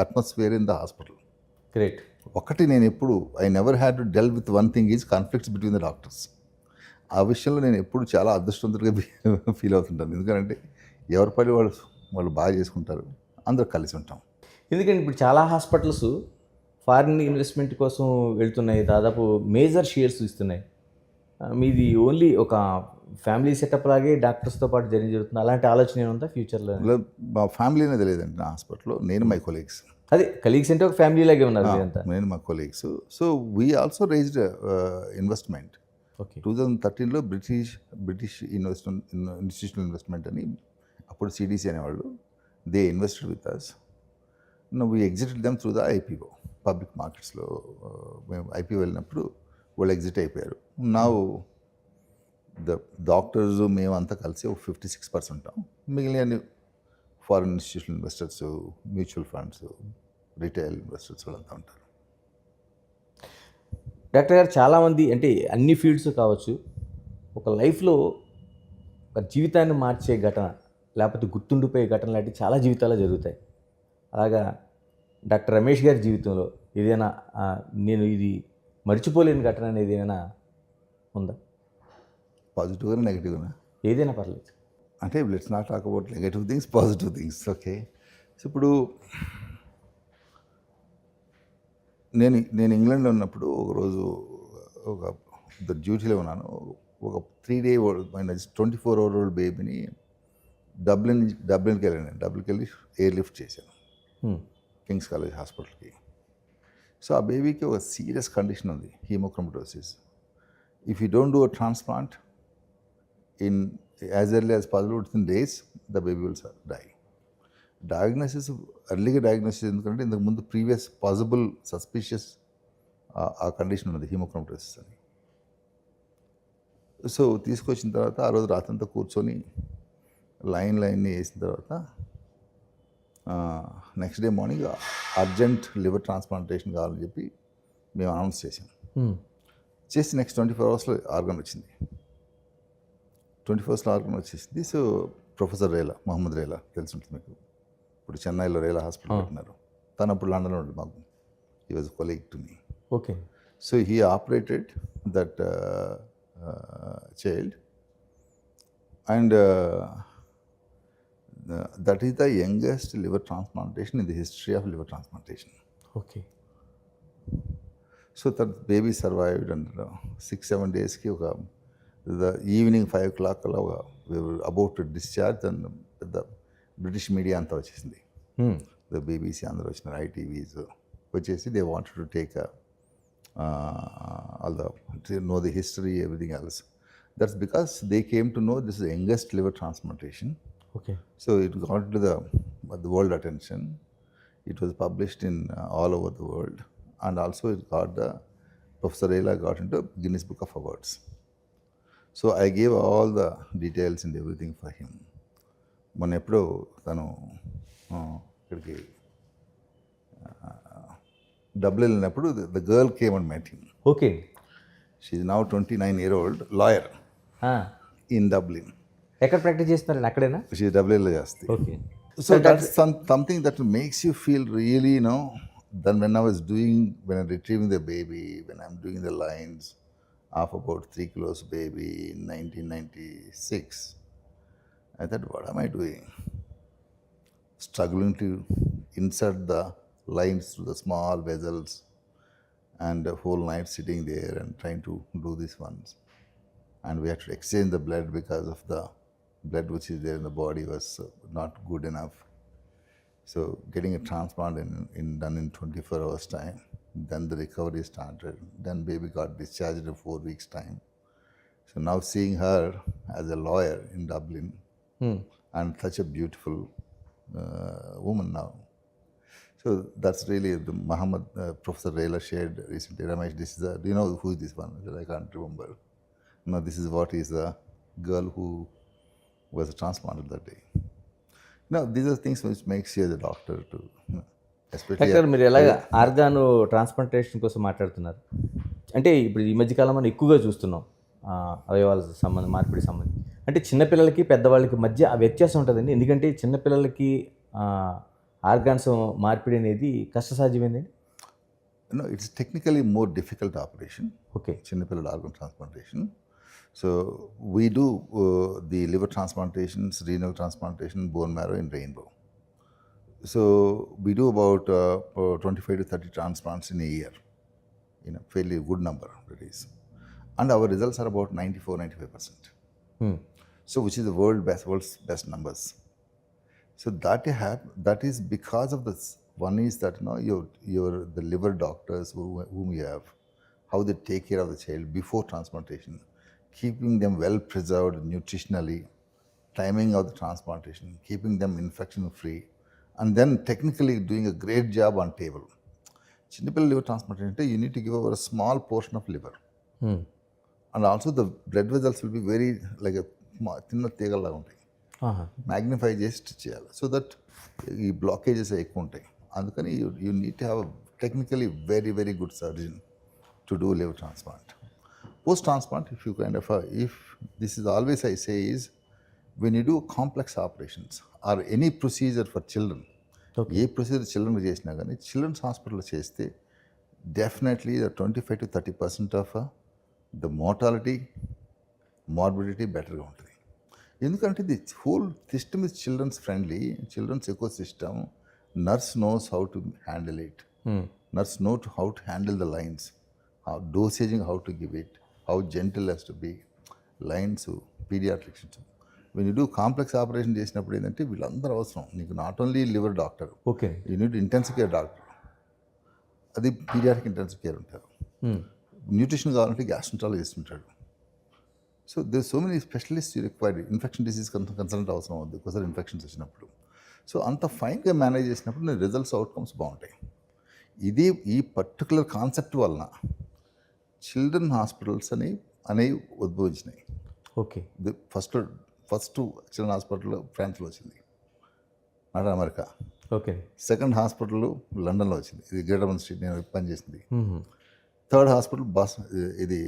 atmosphere in the hospital. Great. ఒకటి నేను ఎప్పుడు I never had to deal with one thing is conflicts between the doctors. ఆ విషయంలో నేను ఎప్పుడు చాలా అదృష్టవంతుడిగా feel అవుతుంటాను. ఎందుకంటే ఎవరి పని వాళ్ళు బాగా చేసుకుంటారు, అందరూ కలిసి ఉంటాం. ఎందుకంటే ఇప్పుడు చాలా హాస్పిటల్స్ ఫారిన్ ఇన్వెస్ట్మెంట్ కోసం వెళ్తున్నాయి, దాదాపు మేజర్ షేర్స్ ఇస్తున్నాయి. మీది ఓన్లీ ఒక ఫ్యామిలీ సెటప్ లాగే డాక్టర్స్తో పాటు జర్నీ జరుగుతుంది. అలాంటి ఆలోచన ఏముందా ఫ్యూచర్లో? మా ఫ్యామిలీ అనేది లేదండి నా హాస్పిటల్లో. నేను మై కొలీగ్స్, అదే కలీగ్స్ అంటే ఒక ఫ్యామిలీ లాగే ఉన్నారు మీరంతా. నేను మా colleagues. So we also raised investment. Okay. 2013లో బ్రిటిష్ ఇన్స్టిట్యూషనల్ ఇన్వెస్ట్మెంట్ అని, అప్పుడు సిడిసి అనేవాళ్ళు, they invested with us. We exited them through the IPO. Public మార్కెట్స్లో మేము ఐపీఓ వెళ్ళినప్పుడు వాళ్ళు ఎగ్జిట్ అయిపోయారు. నా ద డాక్టర్స్ మేమంతా కలిసి ఒక 56% ఉంటాం. మిగిలిన foreign institutional investors, mutual funds, retail investors వాళ్ళంతా ఉంటారు. డాక్టర్ గారు, చాలామంది అంటే అన్ని ఫీల్డ్స్ కావచ్చు, ఒక లైఫ్లో ఒక జీవితాన్ని మార్చే ఘటన లేకపోతే గుర్తుండిపోయే ఘటన లాంటివి చాలా జీవితాల్లో జరుగుతాయి. అలాగా డాక్టర్ రమేష్ గారి జీవితంలో ఏదైనా నేను ఇది మర్చిపోలేని ఘటన అనేది ఏమైనా ఉందా? పాజిటివ్గా, నెగిటివ్గా, ఏదైనా పర్లేదు. అంటే let's not talk about negative things, positive things. Okay. So ఇప్పుడు నేను ఇంగ్లాండ్లో ఉన్నప్పుడు ఒకరోజు ఒక డ్యూటీలో ఉన్నాను. ఒక 3 day old 24-hour-old బేబీని డబ్లిన్కి వెళ్ళాను. డబ్లిన్కి వెళ్ళి ఎయిర్ లిఫ్ట్ చేశాను కింగ్స్ కాలేజ్ హాస్పిటల్కి. సో ఆ బేబీకి ఒక సీరియస్ కండిషన్ ఉంది, haemochromatosis. If you don't do a transplant in as early as possible, within days, the baby will die. Diagnosis, early diagnosis, ఎందుకంటే ఇంతకు ముందు ప్రీవియస్ పాసిబుల్ సస్పిషియస్ ఆ కండిషన్ ఉన్నది, హీమోక్రోమటోసిస్ అని. సో తీసుకొచ్చిన తర్వాత ఆ రోజు రాత్రంతా కూర్చొని లైన్ని వేసిన తర్వాత next day morning urgent liver transplantation కావాలని చెప్పి మేము అనౌన్స్ చేసాం. చేసి నెక్స్ట్ 24 hours ఆర్గన్ వచ్చింది. 21st ఆర్గన్ వచ్చేసింది. సో ప్రొఫెసర్ రేలా, మహమ్మద్ రేలా తెలిసి ఉంటుంది మీకు, ఇప్పుడు చెన్నైలో రేలా హాస్పిటల్ పెట్టినారు. తను అప్పుడు లండన్లో ఉండి మాకు, he was colleague to me. Okay. So he operated that child and that is the youngest liver transplantation in the history of liver transplantation. Okay. So that baby survived and 6-7 daysకి ఒక evening 5 o'clock అలా about to discharge and పెద్ద British media అంతా వచ్చేసింది. The BBC అందరూ వచ్చినారు, ఐటీవీస్ వచ్చేసి they wanted to take all the know the history, everything else. That's because they came to know this is youngest liver transplantation. Okay. So it got to the world attention. It was published in all over the world and also it got the professor Rela got in to Guinness book of awards. So I gave all the details and everything for him. మొన్న ఎప్పుడో తను ఇక్కడికి Dublin వెళ్ళినప్పుడు the girl came and met him. Okay. She is now 29-year-old lawyer in Dublin. ఎక్కడ practice చేస్తున్నారండి? అక్కడేనా? She డబ్లిన్లో చేస్తుంది. Okay. So that's something that makes you feel really, than when I was retrieving the baby, when I'm doing the lines, of about 3 kilos baby in 1996. I thought, what am I doing? Struggling to insert the lines through the small vessels and the whole night sitting there and trying to do these ones. And we had to exchange the blood because of the blood which is there in the body was not good enough. So getting a transplant done in 24 hours time, then the recovery started. Then baby got discharged in 4 weeks time. So now seeing her as a lawyer in Dublin and such a beautiful woman now. So that's really the Muhammad, Professor Rayla shared recently. Ramesh, this is do you know who is this one? I said, I can't remember. No, this is what is the girl who was transplanted that day. Now, these are things which makes you as a doctor to, especially. Doctor మీరు ఎలాగ organ transplantation కోసం మాట్లాడుతున్నారు అంటే ఇప్పుడు ఈ మధ్యకాలం మనం ఎక్కువగా చూస్తున్నాం అవయవాల సంబంధం మార్పిడి సంబంధం అంటే చిన్నపిల్లలకి పెద్దవాళ్ళకి మధ్య ఆ వ్యత్యాసం ఉంటుందండి ఎందుకంటే చిన్నపిల్లలకి ఆర్గాన్స్ మార్పిడి అనేది కష్టసాధ్యమైందండి. No, it's technically more difficult operation. Okay. Chinnapillal organ transplantation. So we do the liver transplantations, renal transplantation, bone marrow in Rainbow. So we do about 25 to 30 transplants in a year, in a fairly good number that is. And our results are about 94-95%. So which is the world's best numbers. So that is because of this. One is that the liver doctors whom you have, how they take care of the child before transplantation, keeping them well preserved nutritionally, timing of the transplantation, keeping them infection free, and then technically doing a great job on table. Chinnapillal liver transplantation, you need to give over a small portion of liver. And also the blood vessels will be very like a thin తీగల్లాగా ఉంటాయి, magnify చేసి stitch చేయాలి so that ఈ blockages ఎక్కువ ఉంటాయి. అందుకని you need to have technically very very good surgeon to do liver transplant. Post transplant if you kind of if this is always I say is when you do complex operations or any procedure for children, a procedure children చేసినా కానీ children's హాస్పిటల్లో చేస్తే definitely 25 to 30% of the mortality morbidity బెటర్గా ఉంటుంది. ఎందుకంటే the whole system is children's friendly, children's eco system. Nurse knows how to handle it, nurse know how to handle the lines, how dosaging how to give it, how gentle he's to be, lines, paediatrics. When you do complex operation చేసినప్పుడు ఏంటంటే వీళ్ళందరూ అవసరం. నీకు not only liver doctor, okay, you need intensive care doctor, అది paediatric intensive care ఉంటారు. Nutrition కావాలంటే gastroenterologist ఉంటాడు. So there so many specialist required. Infection disease consult అవసరం అవుతుంది ఒకసారి ఇన్ఫెక్షన్స్ వచ్చినప్పుడు. సో అంత ఫైన్గా మేనేజ్ చేసినప్పుడు నేను రిజల్ట్స్ అవుట్కమ్స్ బాగుంటాయి. ఇది ఈ పర్టికులర్ కాన్సెప్ట్ వలన చిల్డ్రన్ హాస్పిటల్స్ అనేవి ఉద్భవించినాయి. ఓకే. ఫస్ట్ చిల్డ్రన్ హాస్పిటల్ ఫ్రాన్స్లో వచ్చింది, not America. Okay. Second hospital లండన్లో వచ్చింది, ఇది గ్రేటర్ మంచ్ స్ట్రీట్ నేను పనిచేసింది. థర్డ్ హాస్పిటల్ ఇది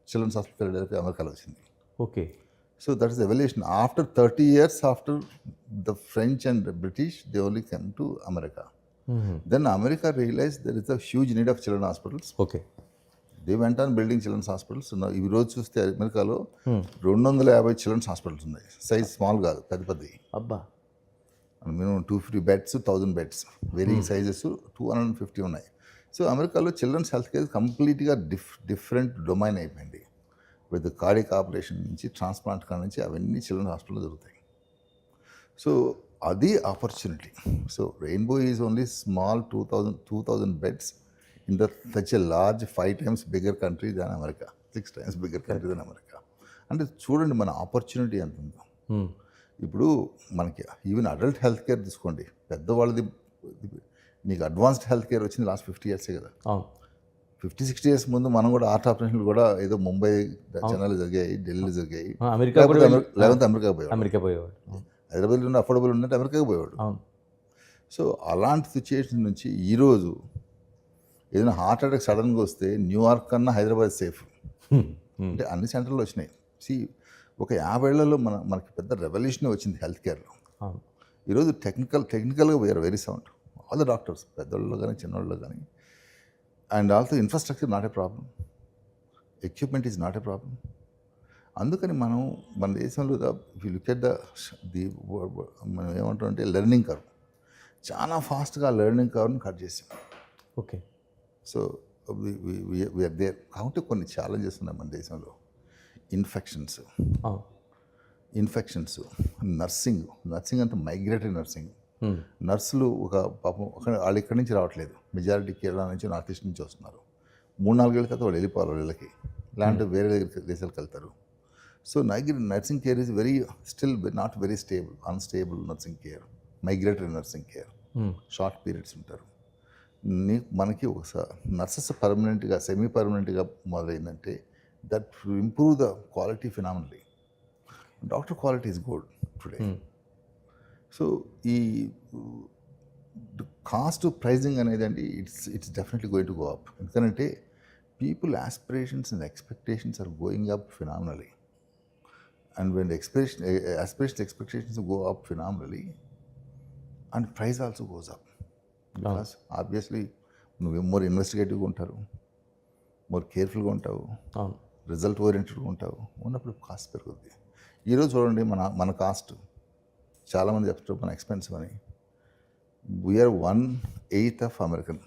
చిల్డ్రన్స్ హాస్పిటల్ ఫిలడెల్ఫియా అమెరికాలో వచ్చింది. Okay. So that is evolution. After 30 years after the French and British they only come to America. Then America realise there is a huge need of children hospitals. Okay. They వెంట on building children's hospitals. ఈ రోజు చూస్తే అమెరికాలో 250 children's hospitals ఉన్నాయి. Size small కాదు, పెద్ద పెద్దవి. అబ్బా. Minimum 250 beds, 1000 beds, varying sizes 250 ఉన్నాయి. సో అమెరికాలో చిల్డ్రన్స్ హెల్త్ కేర్ కంప్లీట్గా డిఫరెంట్ డొమైన్ అయిపోయింది. విత్ కార్డియక్ ఆపరేషన్ నుంచి ట్రాన్స్ప్లాంట్ కాడ నుంచి అవన్నీ చిల్డ్రన్ హాస్పిటల్లో జరుగుతాయి. సో అది opportunity. So Rainbow is only small 2000 beds in such a large 5 times bigger country than America, 6 times bigger country than America. అంటే చూడండి మన ఆపర్చునిటీ ఎంత ఉందో. ఇప్పుడు మనకి ఈవెన్ అడల్ట్ హెల్త్ కేర్ తీసుకోండి, పెద్దవాళ్ళది నీకు అడ్వాన్స్డ్ హెల్త్ కేర్ వచ్చింది లాస్ట్ 50 years కదా. 50-60 years ముందు మనం కూడా హార్ట్ ఆపరేషన్లు కూడా ఏదో ముంబై చెన్నైలో జరిగాయి, ఢిల్లీలో జరిగాయి. లేకపోతే అమెరికా పోయేవాడు. హైదరాబాద్లో ఉన్న అఫోర్డబుల్ ఉన్నట్టు అమెరికాకి పోయేవాడు. సో అలాంటి సిచ్యుయేషన్ నుంచి ఈరోజు ఏదైనా హార్ట్ అటాక్ సడన్గా వస్తే న్యూయార్క్ కన్నా హైదరాబాద్ సేఫ్. అంటే అన్ని సెంటర్లు వచ్చినాయి. ఒక 50 ఏళ్లలో మనకి పెద్ద రెవల్యూషన్ వచ్చింది హెల్త్ కేర్లో. ఈరోజు టెక్నికల్గా we're very sound, all the doctors, పెద్దవాళ్ళు కానీ చిన్నవాళ్ళు కానీ. And also infrastructure not a problem. Equipment is not a problem. అందుకని మనం మన దేశంలో if you look at the మనం ఏమంటాం అంటే లెర్నింగ్ కర్వ్, చాలా ఫాస్ట్గా లెర్నింగ్ కర్వ్ని కట్ చేసాం. ఓకే. So we're there. కాబట్టి కొన్ని ఛాలెంజెస్ ఉన్నాయి మన దేశంలో. ఇన్ఫెక్షన్స్, నర్సింగ్ అంటే మైగ్రేటరీ నర్సింగ్. నర్సులు ఒక పాపం వాళ్ళు ఇక్కడి నుంచి రావట్లేదు, మెజారిటీ కేరళ నుంచి, నార్త్ ఈస్ట్ నుంచి వస్తున్నారు. 3-4 ఏళ్ళ తర్వాత వాళ్ళు వెళ్ళిపోవాలి వీళ్ళకి, ఇలాంటి వేరే దేశాలకు వెళ్తారు. So nursing care is still not very stable, unstable nursing care, migratory nursing care, short periods ఉంటారు. మనకి ఒకసారి నర్సెస్ పర్మనెంట్గా, సెమీ పర్మనెంట్గా మొదలైందంటే that improve the quality phenomenally. Doctor quality is good today. So ఈ కాస్ట్ ప్రైజింగ్ అనేది అండి it's definitely going to go up. ఎందుకంటే people aspirations and expectations are going up phenomenally. And when the expectations go up phenomenally, and price also goes up. Because obviously నువ్వు more ఇన్వెస్టిగేటివ్గా ఉంటారు, more కేర్ఫుల్గా ఉంటావు, result ఓరియంటెడ్గా ఉంటావు, ఉన్నప్పుడు cost పెరుగుద్ది. ఈరోజు చూడండి మన కాస్ట్, చాలామంది చెప్తారు మన ఎక్స్పెన్సివ్ అని. We're 1/8 of American,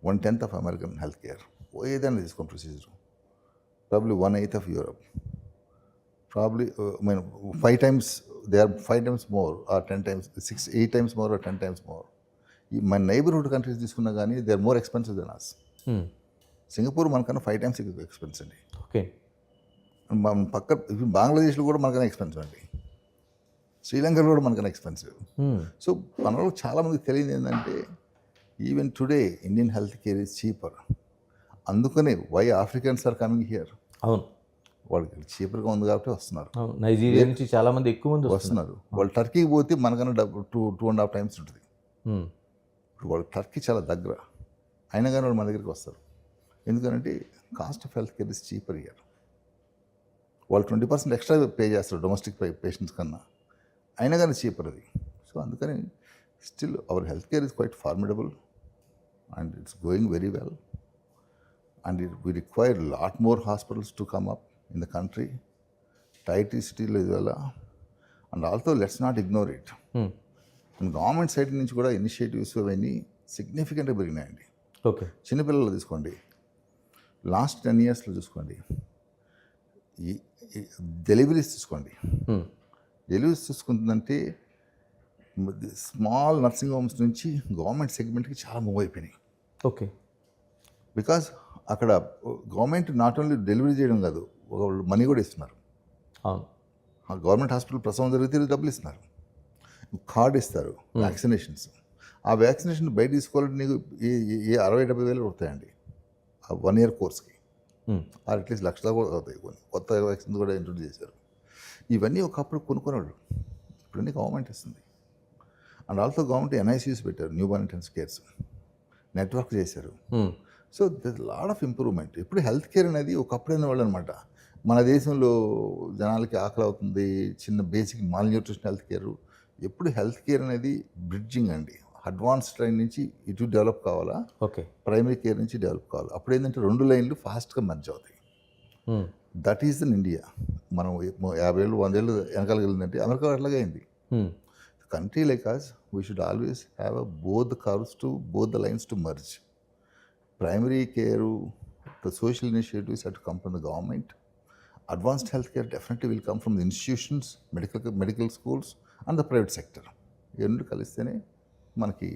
1/10 of American health care. ఏదైనా తీసుకోండి procedure, probably 1/8 of Europe, probably 5 times, they are 5 times more or 10 times, 8 times more or 10 times more. మన నైబర్హుడ్ కంట్రీస్ తీసుకున్నా కానీ they are more expensive than us. Singapore మనకన్నా 5 times expensive అండి. Okay. మన పక్క బంగ్లాదేశ్లో కూడా మనకన్నా ఎక్స్పెన్సివ్ అండి, శ్రీలంకలో కూడా మనకన్నా ఎక్స్పెన్సివ్. సో మనలో చాలామందికి తెలియదు ఏంటంటే even today Indian health care is cheaper. అందుకనే why Africans are coming here. అవును, వాళ్ళకి చీపర్గా ఉంది కాబట్టి వస్తున్నారు. నైజీరియా నుంచి చాలా మంది ఎక్కువ మంది వస్తున్నారు. వాళ్ళు టర్కీకి పోతే మనకన్నా 2.5 times ఉంటుంది. ఇప్పుడు వాళ్ళు టర్కీ చాలా దగ్గర, అయినా కానీ వాళ్ళు మన దగ్గరికి వస్తారు. ఎందుకంటే cost of health care is cheaper here. వాళ్ళు 20% ఎక్స్ట్రా పే చేస్తారు డొమెస్టిక్ పేషెంట్స్ కన్నా, అయినా కానీ చీపర్ అది. సో అందుకని still our health care is quite formidable and it's going very well. And we require lot more hospitals to come up in the country, tight cityలో ఇదివల్ల. And also let's not ignore it. Government side నుంచి కూడా initiatives అవన్నీ సిగ్నిఫికెంట్గా పెరిగినాయండి. Okay. చిన్నపిల్లలు తీసుకోండి, last 10 yearsలో చూసుకోండి, ఈ deliveries చూసుకోండి. డెలివరీస్ చూసుకుంటుందంటే స్మాల్ నర్సింగ్ హోమ్స్ నుంచి గవర్నమెంట్ సెగ్మెంట్కి చాలా మూవ్ అయిపోయినాయి. ఓకే. బికాజ్ అక్కడ గవర్నమెంట్ నాట్ ఓన్లీ డెలివరీ చేయడం కాదు, మనీ కూడా ఇస్తున్నారు. గవర్నమెంట్ హాస్పిటల్ ప్రసవం జరిగితే డబ్బులు ఇస్తున్నారు, కార్డు ఇస్తారు, వ్యాక్సినేషన్స్. ఆ వ్యాక్సినేషన్ బయట తీసుకోవాలంటే నీకు 60,000-70,000 వేలు పడతాయండి ఆ 1 year కోర్స్కి. ఆర్ అట్లీస్ట్ 1,00,000 కూడా అవుతాయి. కొన్ని కొత్త వ్యాక్సిన్స్ కూడా ఇంట్రొడ్యూస్ చేశారు. ఇవన్నీ ఒకప్పుడు కొనుక్కునేవాళ్ళు, ఇప్పుడన్నీ గవర్నమెంట్ ఇస్తుంది. అండ్ ఆల్సో గవర్నమెంట్ NICUs పెట్టారు, newborn intensive cares network చేశారు. So there lot of improvement. ఇప్పుడు హెల్త్ కేర్ అనేది ఒకప్పుడు అనేవాళ్ళు అనమాట. మన దేశంలో జనాలకి ఆకలి అవుతుంది, చిన్న basic mall nutrition health care. ఎప్పుడు హెల్త్ కేర్ అనేది బ్రిడ్జింగ్ అండి. అడ్వాన్స్ ట్రైన్ నుంచి ఇటు డెవలప్ కావాలా, ఓకే, ప్రైమరీ కేర్ నుంచి డెవలప్ కావాలి. అప్పుడు ఏంటంటే 2 లైన్లు ఫాస్ట్గా మర్జ్ అవుతాయి. That is in India. మనం 50 ఏళ్ళు 100 ఏళ్ళు వెనకాలకి వెళ్ళిందంటే అమెరికా అట్లాగే అయింది. Country like us we should always have both the curves to both the lines to merge. Primary care, the social initiatives have to come from the government. Advanced healthcare definitely will come from the institutions, medical schools and the private sector. ఈ రెండు కలిస్తేనే మనకి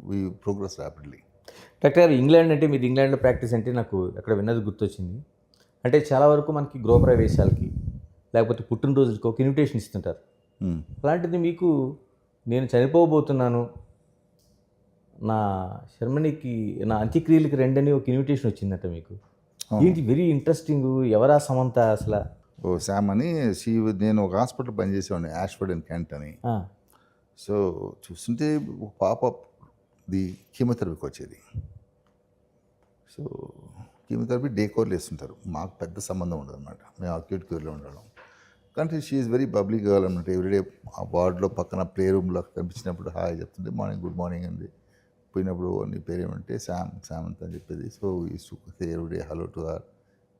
we progress rapidly. Doctor, England అంటే మీరు ఇంగ్లాండ్లో practice అంటే నాకు అక్కడ విన్నది గుర్తొచ్చింది. అంటే చాలా వరకు మనకి గృహప్రవేశాలకి లేకపోతే పుట్టినరోజులకి ఒక ఇన్విటేషన్ ఇస్తుంటారు. అలాంటిది మీకు నేను చనిపోబోతున్నాను, నా శర్మనికి నా అంత్యక్రియలకి రెండని ఒక ఇన్విటేషన్ వచ్చిందట మీకు. ఏంటి వెరీ ఇంట్రెస్టింగ్. ఎవరా సమంత అసలు? ఓ శామ్ అని నేను ఒక హాస్పిటల్ పనిచేసేవాడిని, యాష్ఫర్డ్ అండ్ కెంట్ అని. సో చూస్తుంటే ఒక పాప ది కీమోథెరపీకి వచ్చేది. సో కీమోథెరపీ డే కోర్లు వేస్తుంటారు, మాకు పెద్ద సంబంధం ఉండదు అనమాట, మేము అక్యూట్ క్యూర్లో ఉండడం. కానీ షీఈస్ వెరీ పబ్లిక్ గర్ల్ అనమాట. ఎవ్రీడే ఆ వార్డులో పక్కన ప్లే రూమ్లో కనిపించినప్పుడు హాయ్ చెప్తుంటే మార్నింగ్ గుడ్ మార్నింగ్ అండి, పోయినప్పుడు నీ పేరేమంటే శామంత్ అని చెప్పేది. So used to say everyday hello to her,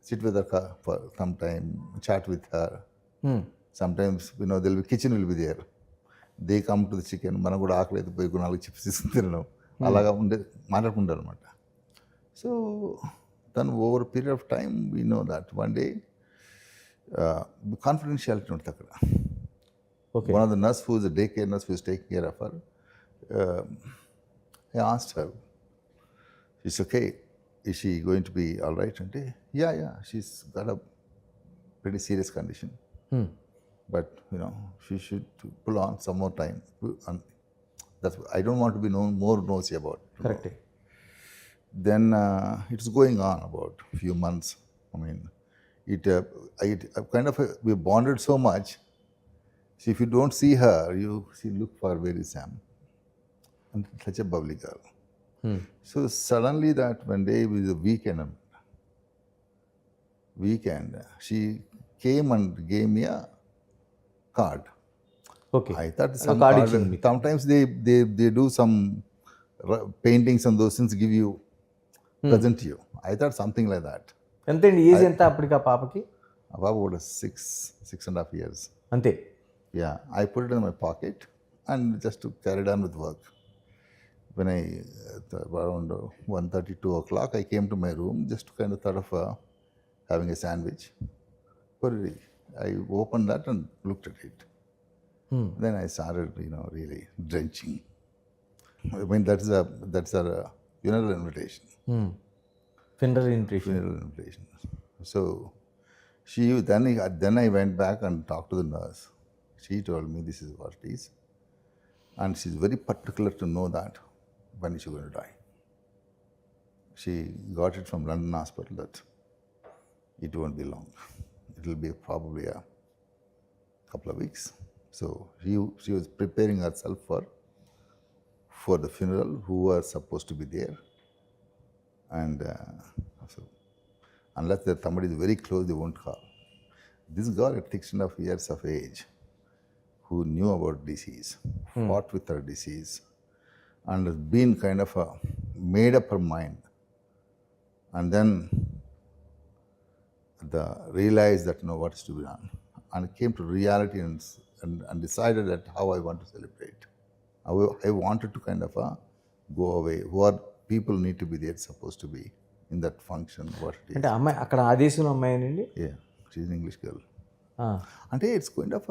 sit with her for some time, chat with her. Sometimes they'll be kitchen will be there, they come to the chicken, మనం కూడా ఆకలి అయితే పోయి 4 చిప్స్ తీసుకుని తినడం, అలాగా మాట్లాడుకుంటారు అనమాట. సో తను over period of time we know that one day confidentiality ఉంటుంది అక్కడ. Okay. One of the nurse who is a daycare nurse who is taking care of her, I asked her, she's okay, is she going to be all right? And yeah, she's got a pretty serious condition, but she should pull on some more time. And that's I don't want to be more nosy about. Correct. Then it's going on about few months. I mean, it kind of we bonded so much. So if you don't see her, she look for where is Sam. And such a bubbly girl. So suddenly that one day was a weekend, she came and gave me a card. Okay. I thought A some card card, ఇచ్చింది మీకు. sometimes they do some paintings and those things, give you, present you. I thought something like that. ఎంత అండి age ఎంత అప్పటికి ఆ పాపకి? About 6.5 years. అంతే. Yeah, I put it in my pocket and just to carry on with work. When around 1:30, 2 o'clock, I came to my room just to kind of thought of having a sandwich. I opened that and looked at it. Then I started, really drenching. I mean, that's a funeral invitation. Funeral invitation. Funeral invitation. So then I went back and talked to the nurse. She told me this is what it is, and she's very particular to know that when she's going to die. She got it from London hospital that it won't be long. It will be probably a couple of weeks. So she was preparing herself for the funeral, who was supposed to be there, and so unless somebody is very close, they won't call. This girl at 6.5 years of age, who knew about disease, fought with her disease, and has been kind of made up her mind, and then realized that what is to be done, and came to reality and decided that how I want to celebrate. I wanted to kind of go away. What people need to be there, supposed to be in that function, what it is. అంటే అమ్మాయి అక్కడ ఆ దేశంలో అమ్మాయినండి? Yeah, she's an English girl. And it's kind of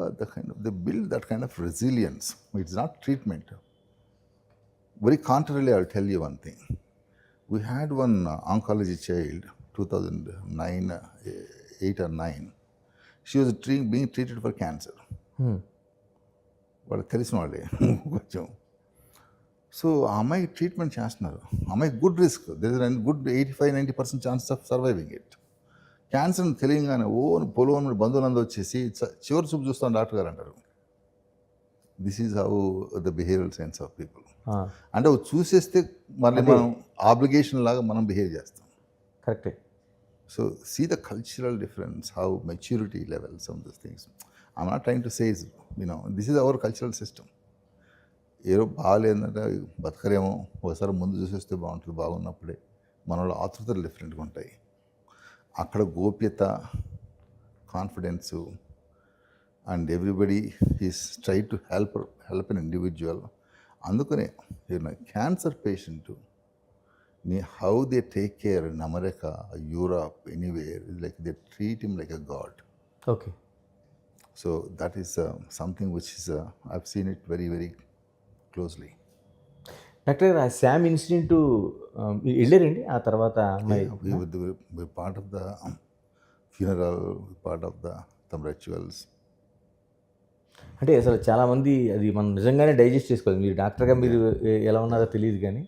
they build that kind of resilience. It's not treatment. Very contrarily, I'll tell you one thing. We had one oncology child, 2009, 8 or 9. She was being treated for cancer. వాళ్ళకి తెలిసిన వాళ్ళే కొంచెం. So ఆ అమ్మాయి treatment చేస్తున్నారు. ఆ అమ్మాయి good risk, there is good 85-90% chances of surviving it. Cancer తెలియగానే పొలం బంధువులందరూ వచ్చేసి చివరి చూపు చూస్తాం డాక్టర్ గారు అంటారు. This is how the behavioural science of people. అంటే చూసేస్తే మళ్ళీ మనం ఆబ్లిగేషన్ లాగా మనం బిహేవ్ చేస్తాం. కరెక్టే. So see the cultural difference, how maturity level, some this things. I'm not trying to say this is our cultural system. ఏదో బాగాలేదంటే బతకరేమో, ఒకసారి ముందు చూసేస్తే బాగుంటుంది, బాగున్నప్పుడే. మనలో ఆతృతలు డిఫరెంట్గా ఉంటాయి. అక్కడ గోప్యత, confidence, and everybody is try to help an individual. అందుకనే cancer patient how they take care in America, Europe, anywhere, like they treat him like a god. Okay. So that is something which is I have seen it very very closely. Doctor గారు, ఆ same incident వెళ్ళారండి ఆ తర్వాత? Part of the funeral, part of some rituals. అంటే అసలు చాలామంది అది మనం నిజంగానే డైజెస్ట్ చేసుకోవాలి. మీరు డాక్టర్గా మీరు ఎలా ఉన్నారో తెలియదు కానీ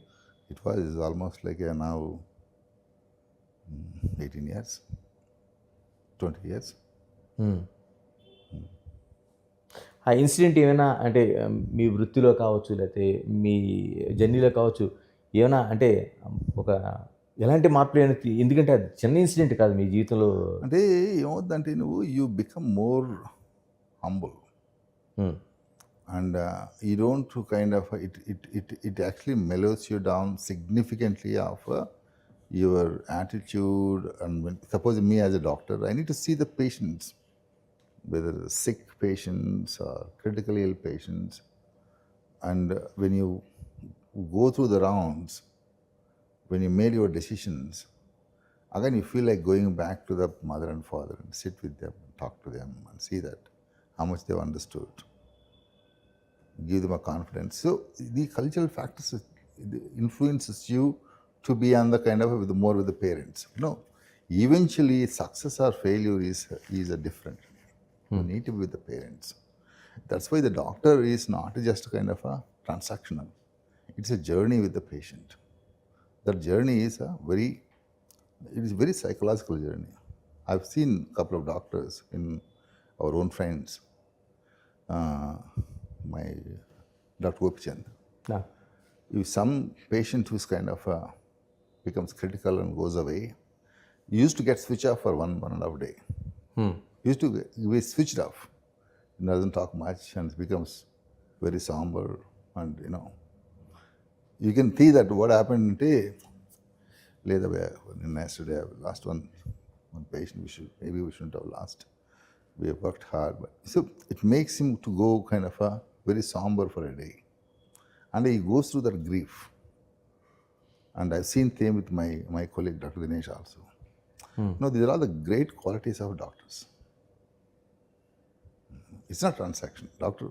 It was almost like now 18 years, 20 years. ఆ ఇన్సిడెంట్ ఏమైనా అంటే మీ వృత్తిలో కావచ్చు, లేకపోతే మీ జర్నీలో కావచ్చు, ఏమైనా అంటే ఒక ఎలాంటి మార్పులు అయినా, ఎందుకంటే అది చిన్న ఇన్సిడెంట్ కాదు మీ జీవితంలో. అంటే ఏమవుతుందంటే you become more humble and you don't to kind of it actually mellows you down significantly of your attitude. And when, suppose me as a doctor, I need to see the patients, whether sick patients or critically ill patients, and when you go through the rounds, when you made your decisions, again you feel like going back to the mother and father and sit with them, talk to them, and see that how much they've understood, give them a confidence. So the cultural factors influences you to be on the kind of with more with the parents. No, eventually success or failure is a different. You need to be with the parents. That's why the doctor is not just kind of a transactional. It's a journey with the patient. That journey is it is very psychological journey. I've seen a couple of doctors in our own friends. My Dr. Gopichand. Ah, If some patient who's kind of becomes critical and goes away, you used to get switch off for one and a half day. Used to be switched off. He doesn't talk much and becomes very somber, and you can see that what happened. Later, yesterday I lost one patient. Maybe we shouldn't have lost. We have worked hard, but so it makes him to go kind of very somber for a day, and he goes through that grief. And I've seen same with my colleague Dr. Dinesh also. These are all the great qualities of doctors. It's not transaction. Doctor,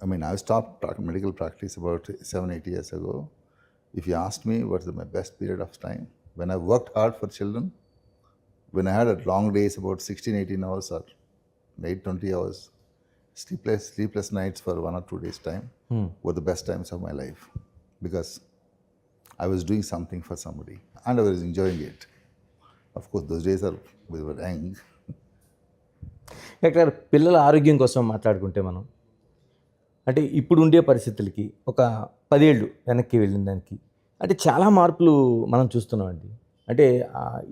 I mean, I stopped medical practice about 7-8 years ago. If you asked me what's my best period of time, when I worked hard for children, when I had a long days about 16-18 hours or 8-20 hours, sleepless nights for 1 or 2 days time were the best times of my life, because I was doing something for somebody and I was enjoying it. Of course, those days we were young. Doctor, పిల్లల ఆరోగ్యం కోసం మాట్లాడుకుంటే మనం అంటే ఇప్పుడు ఉండే పరిస్థితులకి ఒక 10 ఏళ్ళు వెనక్కి వెళ్ళిన దానికి అంటే చాలా మార్పులు మనం చూస్తున్నామండి. అంటే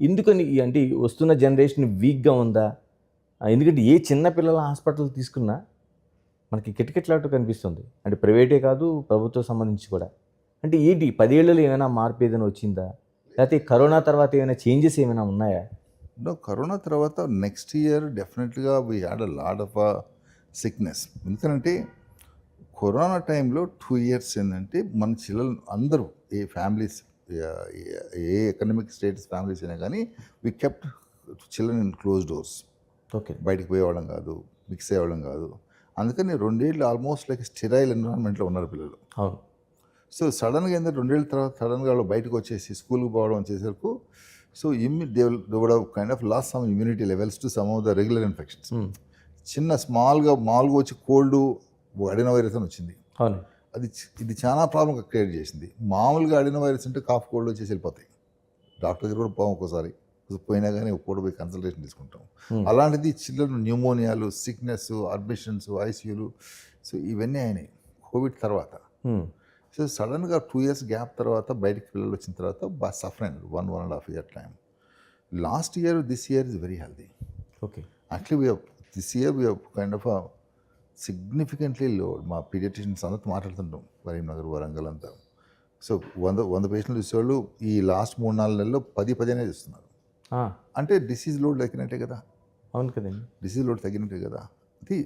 ఎందుకని అంటే వస్తున్న జనరేషన్ వీక్గా ఉందా? ఎందుకంటే ఏ చిన్న పిల్లల హాస్పిటల్ తీసుకున్నా మనకి కిటకిటలాట కనిపిస్తుంది. అంటే ప్రైవేటే కాదు, ప్రభుత్వం సంబంధించి కూడా. అంటే ఏంటి 10 ఏళ్లలో ఏమైనా మార్పు ఏదైనా వచ్చిందా? లేకపోతే కరోనా తర్వాత ఏమైనా చేంజెస్ ఏమైనా ఉన్నాయా? కరోనా తర్వాత నెక్స్ట్ ఇయర్ డెఫినెట్గా we had a lot of sickness. ఎందుకంటే కరోనా టైంలో 2 years ఏంటంటే మన చిల్లలు అందరూ ఏ ఫ్యామిలీస్, ఏ ఎకనామిక్ స్టేటస్ ఫ్యామిలీస్ అయినా కానీ we kept children in close doors. Okay. బయటికి పోయేవాళ్ళం కాదు, మిక్స్ అయ్యేవాళ్ళం కాదు. అందుకని 2 ఏళ్ళు ఆల్మోస్ట్ లైక్ స్టెరైల్ ఎన్విరాన్మెంట్లో ఉన్నారు పిల్లలు. అవును. సో సడన్గా ఏంటంటే 2 ఏళ్ళ తర్వాత సడన్గా వాళ్ళు బయటకు వచ్చేసి స్కూల్కి పోవడం చేసేసరికి so they would have kind of lost some immunity levels to some of the regular infections. చిన్న మామూలుగా వచ్చి కోల్డ్ అడినో వైరస్ అని వచ్చింది. అవును. ఇది చాలా ప్రాబ్లం క్రియేట్ చేసింది. మామూలుగా అడినో వైరస్ అంటే కాఫ్ కోల్డ్ వచ్చేసి వెళ్ళిపోతాయి. డాక్టర్ దగ్గర కూడా పోం, ఒక్కోసారి పోయినా కానీ కూడా పోయి కన్సల్టేషన్ తీసుకుంటాం. అలాంటిది చిల్డ్రన్ న్యూమోనియాలు, సిక్నెస్, అడ్మిషన్స్, ఐసీయూలు, సో ఇవన్నీ అయినాయి కోవిడ్ తర్వాత. సో సడన్గా 2 years గ్యాప్ తర్వాత బయటికి పిల్లలు వచ్చిన తర్వాత బాగా సఫర్ అయినారు 1.5 year time. Last year this year is very healthy. Okay. Actually this year we kind of significantly లో. మా పీడియాట్రిషియన్స్ అందరితో మాట్లాడుతుంటాం, కరీంనగర్, వరంగల్ అంతా. సో 100 పేషెంట్లు చూసేవాళ్ళు ఈ లాస్ట్ 3-4 నెలల్లో 10 ఇస్తున్నారు. అంటే డిసీజ్ లోడ్ తగ్గినట్టే కదా. అవును కదండి. డిసీజ్ లోడ్ తగ్గినట్టే కదా. అది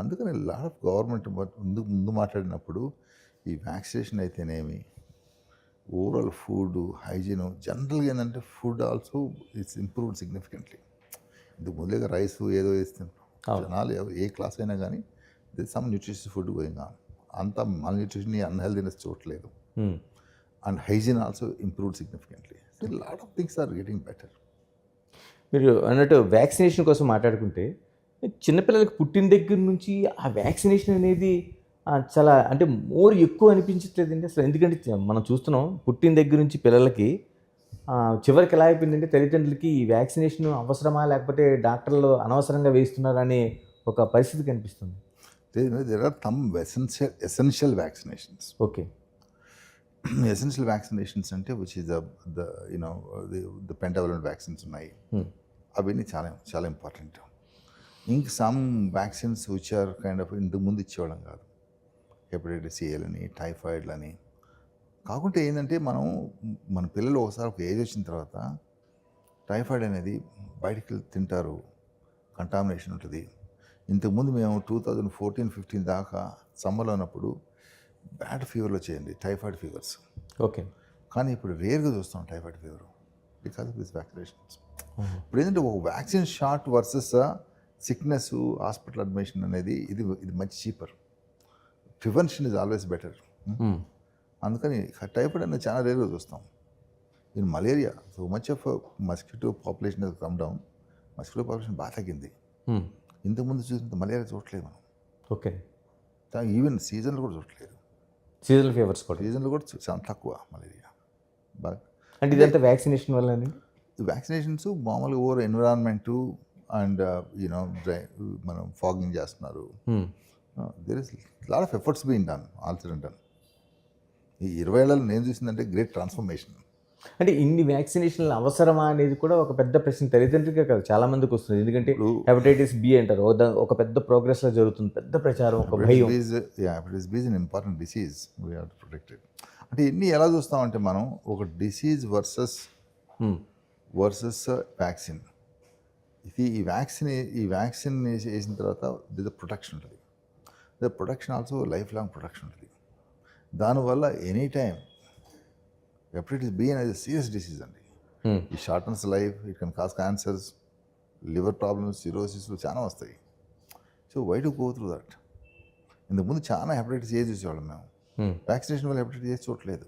అందుకని లాట్ ఆఫ్ గవర్నమెంట్ ముందు మాట్లాడినప్పుడు ఈ వ్యాక్సినేషన్ అయితేనేమి, ఓవరాల్ ఫుడ్ హైజీన్, జనరల్గా ఏంటంటే food also it's improved significantly. ఇందుకు ముందుగా రైస్ ఏదో వేస్తున్నాం జనాలు, ఏ క్లాస్ అయినా కానీ this some nutritious food going on. అంతా మల్ న్యూట్రిషన్, అన్హెల్దీనెస్ చూడట్లేదు. And hygiene also improved significantly. So lot of things are getting better. మీరు అన్నట్టు వ్యాక్సినేషన్ కోసం మాట్లాడుకుంటే చిన్నపిల్లలకి పుట్టిన దగ్గర నుంచి ఆ వ్యాక్సినేషన్ అనేది చాలా అంటే మోర్ ఎక్కువ అనిపించట్లేదండి అసలు. ఎందుకంటే మనం చూస్తున్నాం పుట్టిన దగ్గర నుంచి పిల్లలకి చివరికి ఎలా అయిపోయిందంటే తల్లిదండ్రులకి ఈ వ్యాక్సినేషన్ అవసరమా లేకపోతే డాక్టర్లు అనవసరంగా వేస్తున్నారనే ఒక పరిస్థితి కనిపిస్తుంది. There are some essential vaccinations. Okay. Essential vaccinations అంటే which is the pentavalent vaccines ఉన్నాయి. అవన్నీ చాలా చాలా ఇంపార్టెంట్. ఇంక some vaccines which are kind of ఇంతకు ముందు ఇచ్చేవాళ్ళం కాదు. హెపటైటిస్ ఏలని, టైఫాయిడ్లని. కాకుంటే ఏంటంటే మన పిల్లలు ఒకసారి ఒక ఏజ్ వచ్చిన తర్వాత టైఫాయిడ్ అనేది బయటికి వెళ్ళి తింటారు, కంటామినేషన్ ఉంటుంది. ఇంతకుముందు మేము 2014-15 దాకా సమ్మర్లో ఉన్నప్పుడు బ్యాడ్ ఫీవర్లు వచ్చేయండి, టైఫాయిడ్ ఫీవర్స్. ఓకే. కానీ ఇప్పుడు రేర్గా చూస్తాం typhoid fever because of this vaccinations. ఇప్పుడు ఏంటంటే ఒక vaccine shot versus sickness, hospital admission అనేది ఇది మంచి cheaper. Prevention is always better. అందుకని టైఫాయిడ్ అనేది చాలా రేర్గా చూస్తాం. In malaria so much of mosquito population has come down. Mosquito population బాగా తగ్గింది. ఇంతకుముందు చూసినంత మలేరియా చూడట్లేదు మనం. ఓకే. ఈవెన్ సీజన్లో కూడా చూడట్లేదు. సీజనల్ ఫీవర్స్ కూడా సీజన్లో కూడా చాలా తక్కువ మలేరియా. బాగా అంటే ఇదంతా వ్యాక్సినేషన్ వల్ల వ్యాక్సినేషన్స్ మామూలుగా ఓవర్ ఎన్విరాన్మెంటు అండ్ యూనో మనం ఫాగింగ్ చేస్తున్నారు. There is lot of efforts being done, also done. ఈ 20 ఏళ్ళలో నేను చూసిందంటే గ్రేట్ ట్రాన్స్ఫర్మేషన్. అంటే ఇన్ని వ్యాక్సినేషన్లు అవసరమా అనేది కూడా ఒక పెద్ద ప్రశ్న తల్లిదండ్రులకే కాదు చాలా మందికి వస్తుంది. ఎందుకంటే హెపటైటిస్ బి అంటారు, ఒక పెద్ద ప్రోగ్రెస్లో జరుగుతుంది, పెద్ద ప్రచారం, ఒక భయం. Hepatitis B is an important disease, we have to protect it. అంటే ఇన్ని ఎలా చూస్తామంటే మనం ఒక డిసీజ్ వర్సెస్ వ్యాక్సిన్. ఇది ఈ వ్యాక్సిన్ వేసిన తర్వాత దిస్ ప్రొటెక్షన్ ఉంటుంది. The protection also lifelong protection ఉంటుంది. దానివల్ల ఎనీ టైం హెపటైటిస్ బి అనేది సీరియస్ డిసీజ్ అండి. ఈ shortens life, it can cause cancers, liver problems, సిరోసిస్లు చాలా వస్తాయి. So why to go through that? ఇంతకుముందు చాలా హెపటైటిస్ ఏ చూసేవాళ్ళం మేము. వ్యాక్సినేషన్ వల్ల హెపటైటిస్ ఏ చూడలేదు,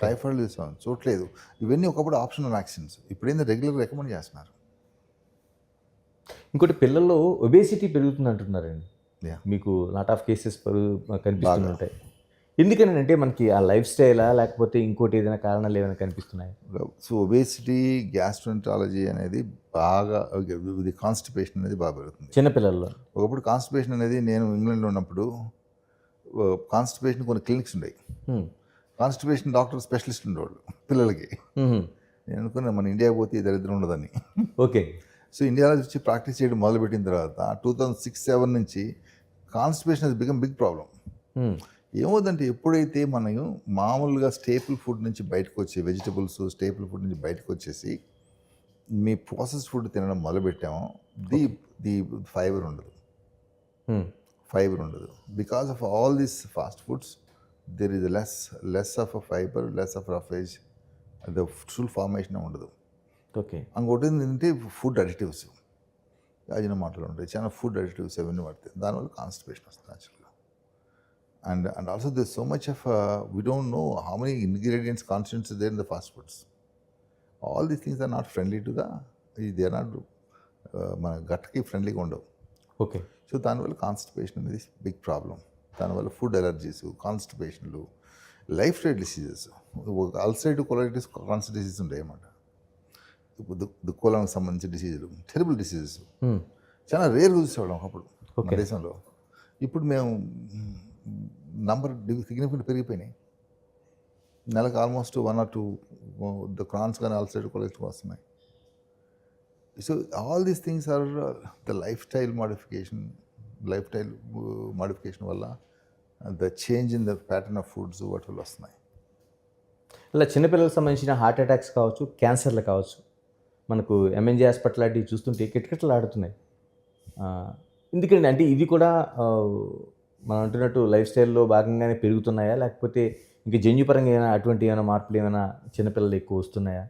టైఫాయిడ్ చూసేవాళ్ళం చూడలేదు. ఇవన్నీ ఒకప్పుడు ఆప్షనల్ వ్యాక్సిన్స్, ఇప్పుడు ఏంటంటే రెగ్యులర్ రికమెండ్ చేస్తున్నారు. ఇంకోటి పిల్లల్లో ఒబేసిటీ పెరుగుతుంది అంటున్నారండి. Yeah. మీకు లాట్ ఆఫ్ కేసెస్ కనిపిస్తుంటాయి. ఎందుకని అంటే మనకి ఆ లైఫ్ స్టైలా లేకపోతే ఇంకోటి ఏదైనా కారణాలు ఏమైనా కనిపిస్తున్నాయి? సో ఒబేసిటీ, గ్యాస్ట్రోఎంటరాలజీ అనేది బాగా, ఇది కాన్స్టిపేషన్ అనేది బాగా పెరుగుతుంది చిన్నపిల్లల్లో. ఒకప్పుడు కాన్స్టిపేషన్ అనేది, నేను ఇంగ్లాండ్లో ఉన్నప్పుడు కాన్స్టిపేషన్ కొన్ని క్లినిక్స్ ఉండేవి. కాన్స్టిపేషన్ డాక్టర్ స్పెషలిస్ట్ ఉండేవాళ్ళు పిల్లలకి. నేను అనుకున్నా మన ఇండియా పోతే ఈ దరిద్రం ఉండదని. ఓకే. సో ఇండియాలో వచ్చి ప్రాక్టీస్ చేయడం మొదలుపెట్టిన తర్వాత 2006-07 నుంచి constipation has become big problem. ఏమవుతుందంటే ఎప్పుడైతే మనం మామూలుగా స్టేపుల్ ఫుడ్ నుంచి బయటకు వచ్చి, వెజిటబుల్స్ స్టేపుల్ ఫుడ్ నుంచి బయటకు వచ్చేసి మీ ప్రాసెస్ ఫుడ్ తినడం మొదలుపెట్టామో ది ఫైబర్ ఉండదు. Because of all these fast foods there is less of a fibre, less of roughage, the full formation ఉండదు. ఓకే. ఇంకోటి ఏంటంటే ఫుడ్ అడిటివ్స్, అజినోమోటోలు ఉంటాయి, చాలా ఫుడ్ అడిటివ్స్ అవన్నీ పడతాయి. దానివల్ల కాన్స్టిపేషన్ వస్తుంది యాక్చువల్గా. And also there's so much of we don't know how many ingredients, constants are there in the fast foods. All these things are not friendly to they are not మన గట్కి ఫ్రెండ్లీగా ఉండవు. Okay. So దానివల్ల constipation అనేది big problem. దానివల్ల food allergies, కాన్స్టిపేషన్లు, lifestyle diseases, ulcerative colitis, constipation diseases ఉంటాయి అన్నమాట. ఇప్పుడు కోలానికి సంబంధించిన డిసీజులు, టెరిబుల్ డిసీజెస్ చాలా రేర్గా చూసేవాళ్ళం ఒకప్పుడు మన దేశంలో. ఇప్పుడు మేము నంబర్ సిగ్నిఫికెంట్ పెరిగిపోయినాయి. నెలకు ఆల్మోస్ట్ 1 or 2 ద క్రాన్స్ కానీ అల్సరేటివ్ కొలైటిస్ వస్తున్నాయి. So all these things are the lifestyle modification వల్ల, the change in the pattern of foods వాటి వల్ల వస్తున్నాయి. ఇలా చిన్నపిల్లలకు సంబంధించిన హార్ట్ అటాక్స్ కావచ్చు, క్యాన్సర్లు కావచ్చు, మనకు ఎంఎన్జే హాస్పిటల్ లాంటివి చూస్తుంటే కిటకిటలు ఆడుతున్నాయి. ఎందుకంటే అంటే ఇది కూడా మనం అంటున్నట్టు లైఫ్ స్టైల్లో భాగంగానే పెరుగుతున్నాయా, లేకపోతే ఇంకా జన్యుపరంగా అటువంటి ఏమైనా మార్పులు ఏమైనా చిన్నపిల్లలు ఎక్కువ వస్తున్నాయా?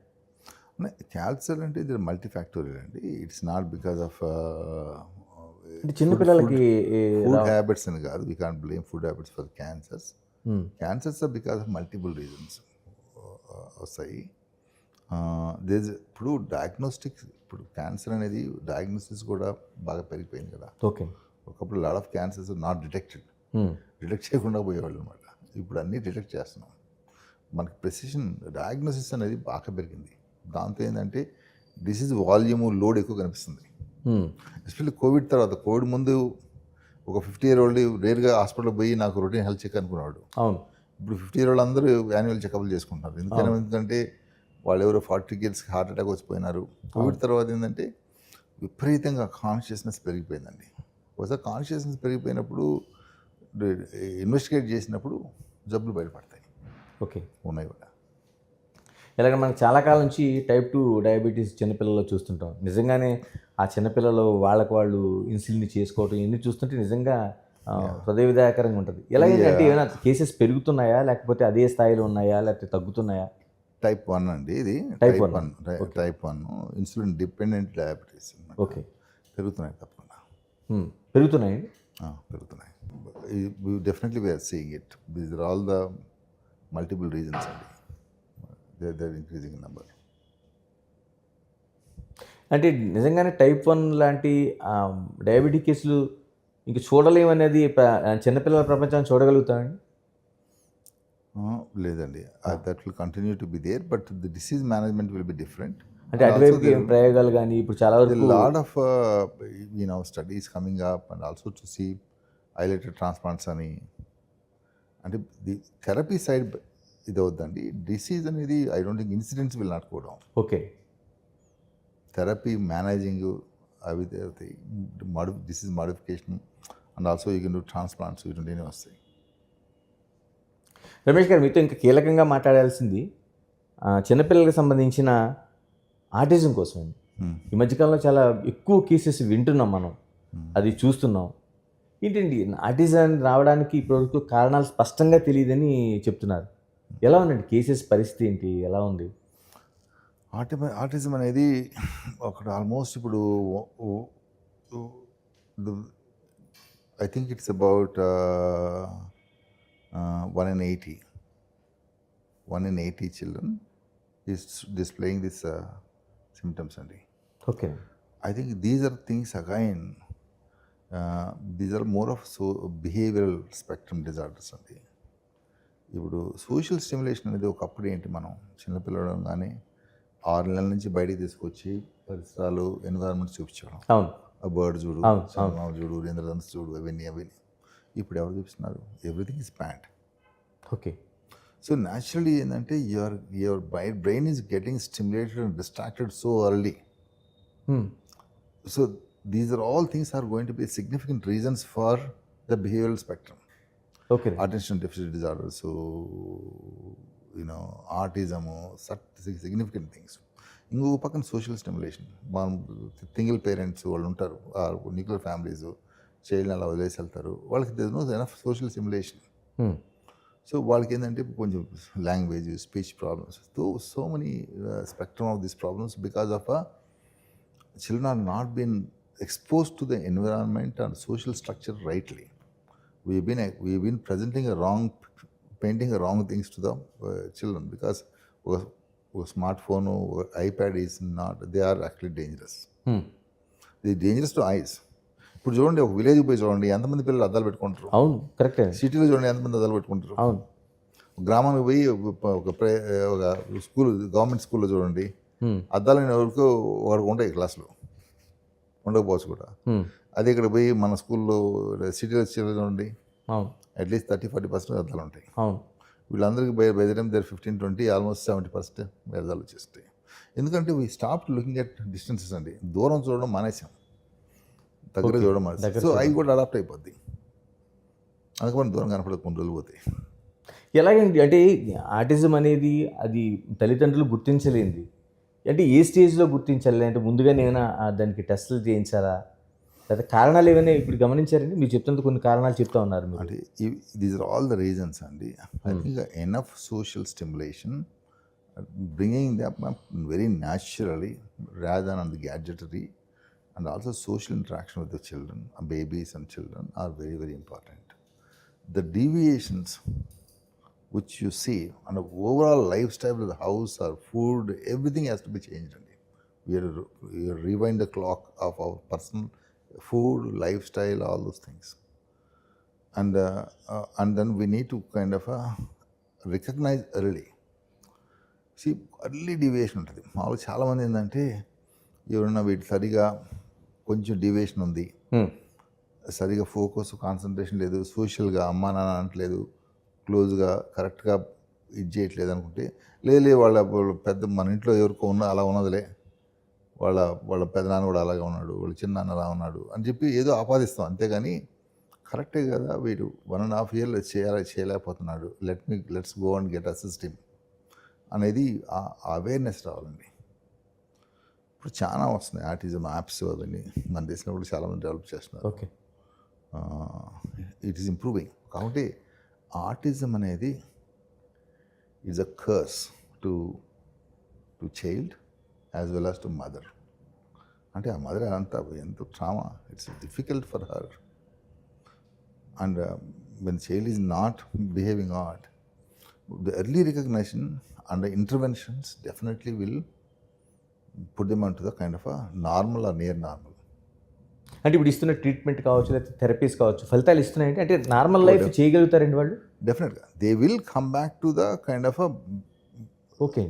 క్యాన్సర్ అంటే ఇది మల్టీఫ్యాక్టోరియల్ అండి. ఇట్స్ నాట్ బికాస్ ఆఫ్ చిన్నపిల్లలకి ఫుడ్ హ్యాబిట్స్ అని కాదు. We can't blame food habits for cancers. Cancers are because of multiple reasons వస్తాయి. ఇప్పుడు డయాగ్నోస్టిక్స్, ఇప్పుడు క్యాన్సర్ అనేది డయాగ్నోసిస్ కూడా బాగా పెరిగిపోయింది కదా. ఓకే. ఒకప్పుడు lot of cancers not detected, detect చేయకుండా పోయేవాళ్ళు అనమాట. ఇప్పుడు అన్నీ డిటెక్ట్ చేస్తున్నాం. మనకి ప్రెసిషన్ డయాగ్నోసిస్ అనేది బాగా పెరిగింది. దాంతో ఏంటంటే డిసీజ్ వాల్యూము, లోడ్ ఎక్కువ కనిపిస్తుంది. ఎస్పెషల్లీ కోవిడ్ తర్వాత. కోవిడ్ ముందు ఒక 50-year-old రేర్గా హాస్పిటల్కి పోయి నాకు రొటీన్ హెల్త్ చెక్ అనుకున్నాడు. అవును. ఇప్పుడు 50-year-old అందరూ యాన్యువల్ చెకప్లు చేసుకుంటున్నారు. ఎందుకంటే వాళ్ళు ఎవరో 40 years హార్ట్ అటాక్ వచ్చిపోయినారు. కోవిడ్ తర్వాత ఏంటంటే విపరీతంగా కాన్షియస్నెస్ పెరిగిపోయిందండి. ఒకసారి కాన్షియస్నెస్ పెరిగిపోయినప్పుడు ఇన్వెస్టిగేట్ చేసినప్పుడు జబ్బులు బయటపడతాయి, ఓకే. ఉన్నాయి కూడా. ఇలాగ మనకు చాలా కాలం నుంచి టైప్ 2 డయాబెటీస్ చిన్నపిల్లల్లో చూస్తుంటాం. నిజంగానే ఆ చిన్నపిల్లలు వాళ్ళకు వాళ్ళు ఇన్సులిన్ చేసుకోవటం ఇవన్నీ చూస్తుంటే నిజంగా హృదయ విదాయకరంగా ఉంటుంది. ఎలాగంటే ఏమైనా కేసెస్ పెరుగుతున్నాయా, లేకపోతే అదే స్థాయిలో ఉన్నాయా, లేకపోతే తగ్గుతున్నాయా? టైప్ 1 అండి ఇది. Type type 1 insulin dependent diabetes okay. పెరుగుతున్నాయి తప్పకుండా. పెరుగుతున్నాయండి. పెరుగుతున్నాయి. Definitely we are seeing it. These are all the multiple reasons అండి. They are increasing in number. అంటే నిజంగానే టైప్ 1 లాంటి డయాబెటిక్ కేసులు ఇంక చూడలేమనేది చిన్నపిల్లల ప్రపంచాన్ని చూడగలుగుతామండి? లేదండి, that will continue to be there, but the disease management will be different. అంటే అటువైపు ప్రయోగాలు కానీ ఇప్పుడు చాలా వరకు lot of studies coming up and also to see isolated transplants అని. అంటే ది థెరపీ సైడ్ ఇది అవుద్దండి. డిసీజ్ అనేది I don't think incidents will not go down. Okay. Therapy managing అవి disease modification and also you can do transplants, ఇటువంటివి వస్తాయి. రమేష్ గారు, మీతో ఇంకా కీలకంగా మాట్లాడాల్సింది చిన్నపిల్లలకు సంబంధించిన ఆటిజం కోసం అండి. ఈ మధ్యకాలంలో చాలా ఎక్కువ కేసెస్ వింటున్నాం మనం, అది చూస్తున్నాం. ఏంటండి ఆటిజం రావడానికి ఇప్పటివరకు కారణాలు స్పష్టంగా తెలియదని చెప్తున్నారు. ఎలా ఉందండి కేసెస్ పరిస్థితి ఏంటి, ఎలా ఉంది? ఆటిజం అనేది ఒకటి ఆల్మోస్ట్ ఇప్పుడు I think it's about 1 in 80 children is displaying this symptoms అండి. Okay. I think these are things again, these are more of behavioral spectrum disorders అండి. ఇప్పుడు సోషల్ స్టిమ్యులేషన్ అనేది ఒకప్పుడు ఏంటి, మనం చిన్నపిల్లడం కానీ 6 నెలల నుంచి బయటికి తీసుకొచ్చి పరిసరాలు ఎన్విరాన్మెంట్ చూపించడం. అవును. ఆ బర్డ్ చూడు, చందమామ చూడు, ఇంద్రధనుస్ చూడు, అవన్నీ. ఇప్పుడు ఎవరు చూపిస్తున్నారు? Everything is pant. Okay. So naturally ఏంటంటే your brain is getting stimulated and distracted so early. So these are all things are going to be significant reasons for the behavioural spectrum. Okay. Attention deficit disorders, autism, significant things. ఇంకొక పక్కన social stimulation. మనం single parents వాళ్ళు ఉంటారు, nuclear families, చైల్డ్ని అలా వదిలేసి వెళ్తారు. వాళ్ళకి there no enough social stimulation. So వాళ్ళకి ఏంటంటే కొంచెం language, speech problems, so many spectrum of this problems because of children are not been exposed to the environment and social structure rightly. We've been painting a wrong things to the children because a smartphone or iPad is not, they are actually dangerous. They are dangerous to eyes. ఇప్పుడు చూడండి, ఒక విలేజ్కి పోయి చూడండి, ఎంతమంది పిల్లలు అద్దాలు పెట్టుకుంటారు. అవును, కరెక్టే. సిటీలో చూడండి ఎంతమంది అద్దాలు పెట్టుకుంటారు. అవును. గ్రామానికి పోయి ఒక స్కూల్, గవర్నమెంట్ స్కూల్లో చూడండి, అద్దాలని వరకు వాడికి ఉంటాయి, క్లాసులో ఉండకపోవచ్చు కూడా. అదే ఇక్కడ పోయి మన స్కూల్లో సిటీలో చూడండి, అట్లీస్ట్ 30-40% అద్దాలు ఉంటాయి. వీళ్ళందరికీ by the time they're 15-20 almost 70% అద్దాలు వచ్చేస్తాయి. ఎందుకంటే we stop looking at distances అండి. దూరం చూడడం మానేసాం, దగ్గర చూడడం మానేసాం. సో అవి కూడా అడాప్ట్ అయిపోద్ది. అందుకని దూరం కనపడదు, కొన్ని రోజులు పోతాయి. ఎలాగండి అంటే ఆటిజం అనేది అది తల్లిదండ్రులు గుర్తించలేనిది, అంటే ఏ స్టేజ్లో గుర్తించాలి? అంటే ముందుగానే ఏమైనా దానికి టెస్టులు చేయించారా, లేదా కారణాలు ఏమైనా ఇప్పుడు గమనించారండి? మీరు చెప్తున్న కొన్ని కారణాలు చెప్తా ఉన్నారు మీరు. అంటే these are all the reasons అండి. I think enough social stimulation, bringing them up very naturally rather than on the gadgetry, and also social interaction with the children, babies and children are very, very important. The deviations which you see and the overall lifestyle of the house or food, everything has to be changed. We have to rewind the clock of our personal food, lifestyle, all those things. And then we need to kind of recognize early. See, early deviation ఉంటుంది. మామూలుగా చాలామంది ఏంటంటే ఎవరన్నా వీటి సరిగా కొంచెం deviation ఉంది, సరిగా ఫోకస్, కాన్సన్ట్రేషన్ లేదు, సోషల్గా అమ్మా నాన్న అనట్లేదు, క్లోజ్గా కరెక్ట్గా ఇది చేయట్లేదు అనుకుంటే, లేదు వాళ్ళ పెద్ద మన ఇంట్లో ఎవరికో అలా ఉన్నదిలే, వాళ్ళ పెద్దనాన్న కూడా అలాగే ఉన్నాడు, వాళ్ళ చిన్నాన్న అలా ఉన్నాడు అని చెప్పి ఏదో ఆపాదిస్తాం. అంతేగాని కరెక్టే కదా, వీడు 1.5 year చేయలేకపోతున్నాడు, let's go and get assist him అనేది అవేర్నెస్ రావాలండి. ఇప్పుడు చాలా వస్తున్నాయి ఆటిజం యాప్స్ అవన్నీ, మన దేశంలో కూడా చాలామంది డెవలప్ చేస్తున్నారు. ఓకే. It is improving. కాబట్టి ఆటిజం అనేది is a curse to child as well as to mother. అంటే ఆ మదర్ అంతా ఎంతో trauma, it's difficult for her. And when child is not behaving at, the early recognition and the interventions definitely will put them onto the kind of a normal or near normal. అంటే ఇప్పుడు ఇస్తున్న treatment కావచ్చు, లేకపోతే therapies కావచ్చు, ఫలితాలు ఇస్తున్నాయంటే అంటే normal life చేయగలుగుతారండి వాళ్ళు? Definitely. They will come back to the kind of a, okay.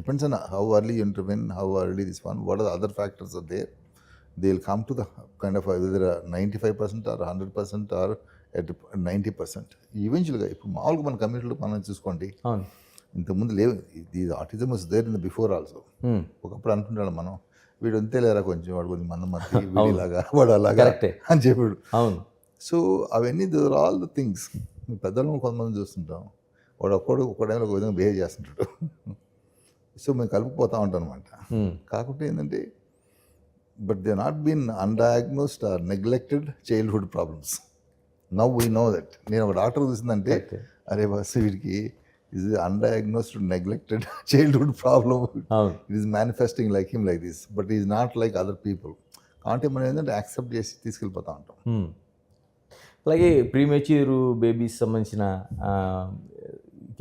depends on how early you intervene, how early this one, what are the other factors are there. They'll come to the kind of either 95% or 100% or at 90%. ఈవెన్చువల్గా ఇప్పుడు మామూలుగా మన కమ్యూనిటీలో మనం చూసుకోండి, అవును. ఇంతకుముందు లేవు, ఇది autism was there in the before also. ఒకప్పుడు అనుకుంటాడు మనం, వీడు అంతేలేరా కొంచెం, వాడు కొంచెం మంది వీడిలాగా వాడు అలాగా కరెక్టే అని చెప్పాడు. అవును. సో అవన్నీ దర్ ఆల్ ద థింగ్స్. పెద్దలను కొంతమంది చూస్తుంటాం, వాడు ఒక టైంలో ఒక విధంగా బిహేవ్ చేస్తుంటాడు. సో మేము కలుపుకుపోతూ ఉంటాం అనమాట. కాకపోతే ఏంటంటే, but they not been undiagnosed or neglected childhood problems. Now we know that. నేను ఒక డాక్టర్ చూసిందంటే, అరే బస్ వీడికి is undiagnosed neglected childhood problem. It is manifesting like him like this, but he is not like other people. అంటే మనం ఏంటంటే accept చేసి తీసుకెళ్ళిపోతూ ఉంటాం. అలాగే ప్రీమెచ్యూర్ బేబీస్ సంబంధించిన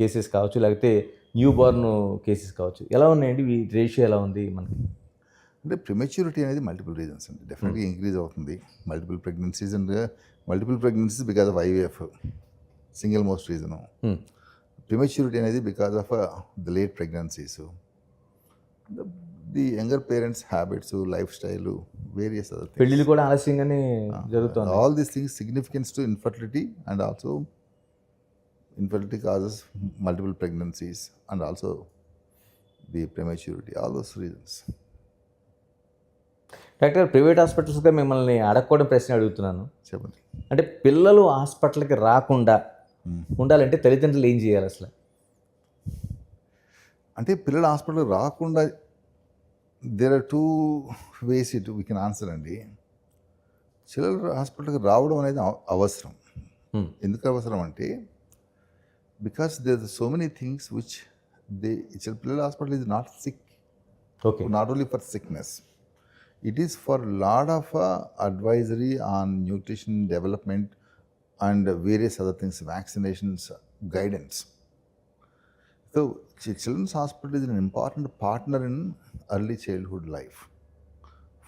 కేసెస్ కావచ్చు, లేకపోతే న్యూ బార్న్ కేసెస్ కావచ్చు, ఎలా ఉన్నాయండి? ఈ రేషియో ఎలా ఉంది మనకి? అంటే ప్రిమెచ్యూరిటీ అనేది మల్టిపుల్ రీజన్స్ అండి, డెఫినెట్గా ఇంక్రీజ్ అవుతుంది. Multiple pregnancies because of IVF single most reason. Prematurity అనేది because of the late pregnancies, the younger parents habits, lifestyle, various other things. పెళ్ళిళ్ళు కూడా ఆలస్యంగానే జరుగుతుంది. All these things significance to infertility, and also infertility causes multiple pregnancies and also the prematurity, all those reasons. Doctor, private హాస్పిటల్స్గా మిమ్మల్ని అడగకూడని ప్రశ్న అడుగుతున్నాను. చెప్పండి. అంటే పిల్లలు హాస్పిటల్కి రాకుండా ఉండాలంటే తల్లిదండ్రులు ఏం చేయాలి అసలు? అంటే పిల్లలు హాస్పిటల్కి రాకుండా there are 2 ways we can answer అండి. పిల్లలు హాస్పిటల్కి రావడం అనేది అవసరం. ఎందుకు అవసరం అంటే, because there are so many things which పిల్లల hospital is not sick, not only for sickness. It is for lot of advisory on nutrition development and various other things, vaccinations, guidance. So Children's Hospital is an important partner in early childhood life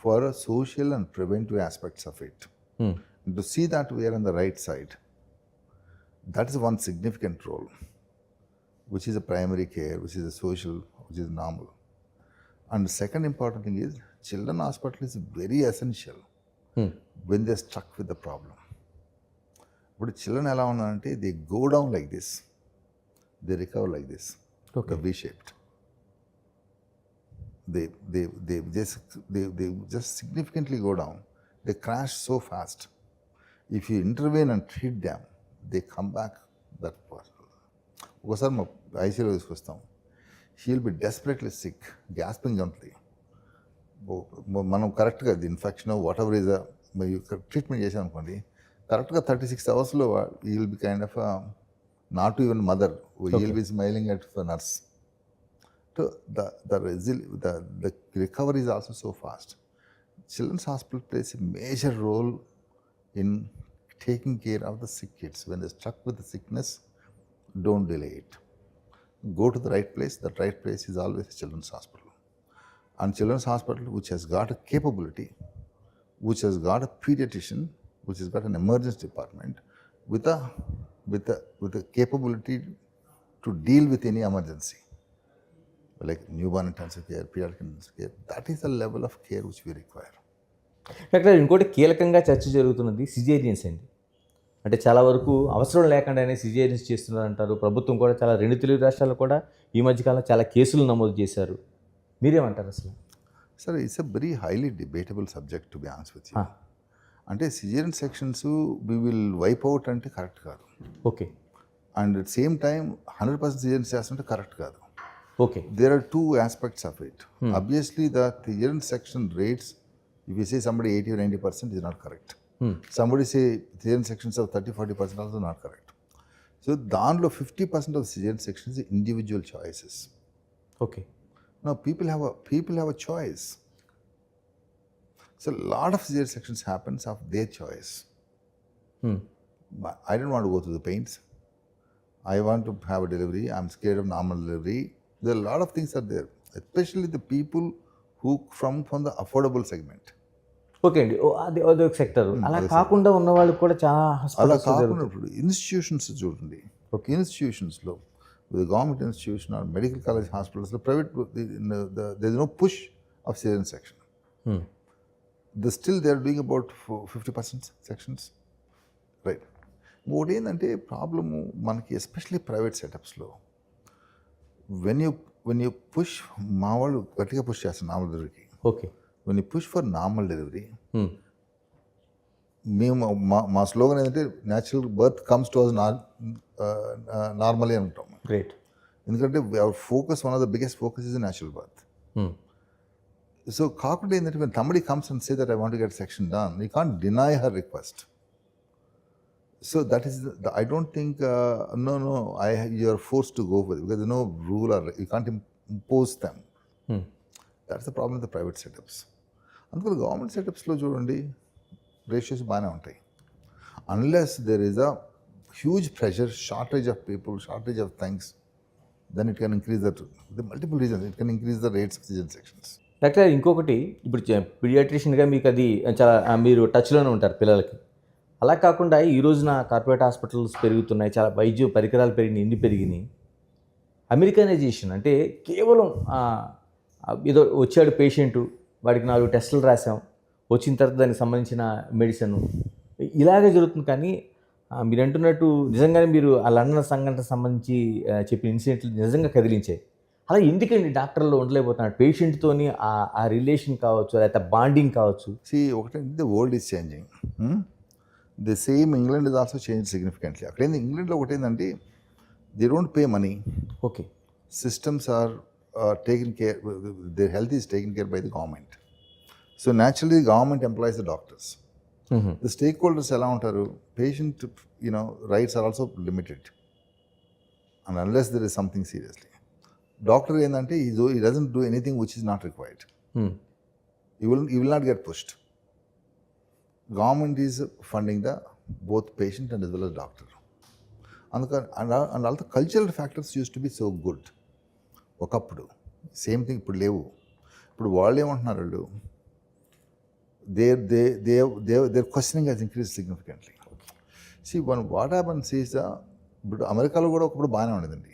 for social and preventive aspects of it. And to see that we are on the right side, that is one significant role, which is a primary care, which is a social, which is normal. And the second important thing is, children hospital is very essential when they're stuck with the problem. But children ఎలా ఉన్నారంటే, they go down like this, they recover like this, the V-shaped. They just significantly go down. They crash so fast. If you intervene and treat them, they come back that far. ఒకసారి మా ఐసీయూలో తీసుకొస్తాం, she will be desperately sick, gasping గంటలీ. మనం కరెక్ట్గా the infection whatever is treatment చేసాం అనుకోండి, కరెక్ట్గా 36 hours he will be kind of not even mother, he will be smiling at the nurse. So the recovery is also so fast. Children's hospital plays a major role in taking care of the sick kids. When they struck with the sickness, don't delay it, go to the right place. That right place is always a children's hospital. And children's hospital which has got a capability, which has got a pediatrician, which has got an emergency department with a capability to deal with any emergency, like newborn intensive care, pediatric intensive care. That is the level of care which we require. Doctor, ఇంకోటి కీలకంగా చర్చ జరుగుతున్నది caesareans అండి. అంటే చాలా వరకు అవసరం లేకుండానే సిజేరియన్స్ చేస్తున్నారు అంటారు. ప్రభుత్వం కూడా చాలా 2 తెలుగు రాష్ట్రాల్లో కూడా ఈ మధ్యకాలంలో చాలా కేసులు నమోదు చేశారు. మీరేమంటారు అసలు? Sir, it's a very highly debatable subject to be honest with you. అంటే caesarean sections we will wipe out అంటే కరెక్ట్ కాదు. Okay. And at same time 100% caesarean చేస్తుంటే కరెక్ట్ కాదు. Okay. There are two aspects of it. Obviously, the cesarean section rates, if you say somebody 80 or 90% is not correct. Somebody say cesarean sections of 30-40% also not correct. So, దానిలో 50% of cesarean sections is individual choices. Okay. Now, people have a choice. So, a lot of cesarean sections happens of their choice. I don't want to go through the pains. I want to have a delivery. I'm scared of normal delivery. There are a lot of things are there, especially the people who from the affordable segment. Okay అండి. అదొక sector. అలా కాకుండా ఉన్న వాళ్ళకి కూడా చాలా అలా hospitals కాకుండా ఇప్పుడు ఇన్స్టిట్యూషన్స్ చూడండి. ఇన్స్టిట్యూషన్స్లో government institution or medical college హాస్పిటల్స్లో private there is no push of cesarean section. They are doing about 50% sections. Right. ఇంకోటి ఏంటంటే ప్రాబ్లము మనకి ఎస్పెషలీ ప్రైవేట్ సెటప్స్లో వెన్ యూ పుష్, మా వాళ్ళు గట్టిగా పుష్ చేస్తారు నార్మల్ డెలివరీకి. Okay. When you push for normal delivery, మేము మా స్లోగన్ ఏంటంటే natural birth comes to us normally అంటాం. గ్రేట్. ఎందుకంటే our focus, one of the biggest focus is natural birth. So కాకుండా ఏంటంటే when somebody comes and say that I want to get section done, you can't deny her request. So that is I don't think no you are forced to go with it because there's no rule or you can't impose them. That's the problem with the private setups. అందుకని government సెటప్స్లో చూడండి ratios బాగానే ఉంటాయి. Unless there is a huge pressure, shortage of people, shortage of things, then it can increase the multiple reasons it can increase the rates of caesarean sections. Doctor ఇంకొకటి, ఇప్పుడు పీడియాట్రిషియన్గా మీకు అది చాలా మీరు టచ్లోనే ఉంటారు పిల్లలకి. అలా కాకుండా ఈ రోజున కార్పొరేట్ హాస్పిటల్స్ పెరుగుతున్నాయి, చాలా వైద్య పరికరాలు పెరిగినాయి, ఎన్ని పెరిగినాయి. అమెరికనైజేషన్ అంటే కేవలం ఏదో వచ్చాడు పేషెంటు, వాడికి 4 టెస్టులు రాసాం, వచ్చిన తర్వాత దానికి సంబంధించిన మెడిసిన్ ఇలాగే జరుగుతుంది. కానీ మీరు అంటున్నట్టు నిజంగానే మీరు ఆ లండన్ సంఘటనకు సంబంధించి చెప్పిన ఇన్సిడెంట్లు నిజంగా కదిలించాయి. అలా ఎందుకండి డాక్టర్లు ఉండలేకపోతున్నాడు పేషెంట్తోని ఆ రిలేషన్ కావచ్చు, లేకపోతే బాండింగ్ కావచ్చు. ఒకటంటే the world is changing. The same England is also change significantly. అక్కడేంది ఇంగ్లాండ్లో ఒకటి ఏంటంటే they don't pay money. Okay. Systems are taken care, their health is taken care by the government. So naturally government employees the doctors. The stakeholders ఎలా ఉంటారు, patient rights are also limited and unless there is something seriously. Doctor ఏంటంటే he doesn't do anything which is not required. He will not get pushed. Government is funding the both patient and as well as doctor. And all the cultural factors used to be so good. ఒకప్పుడు same thing ఇప్పుడు లేవు. ఇప్పుడు వాళ్ళు ఏమంటున్నారు, వాళ్ళు their questioning has increased significantly. See, what happens is ఇప్పుడు అమెరికాలో కూడా ఒకప్పుడు బాగానే ఉండేదండి.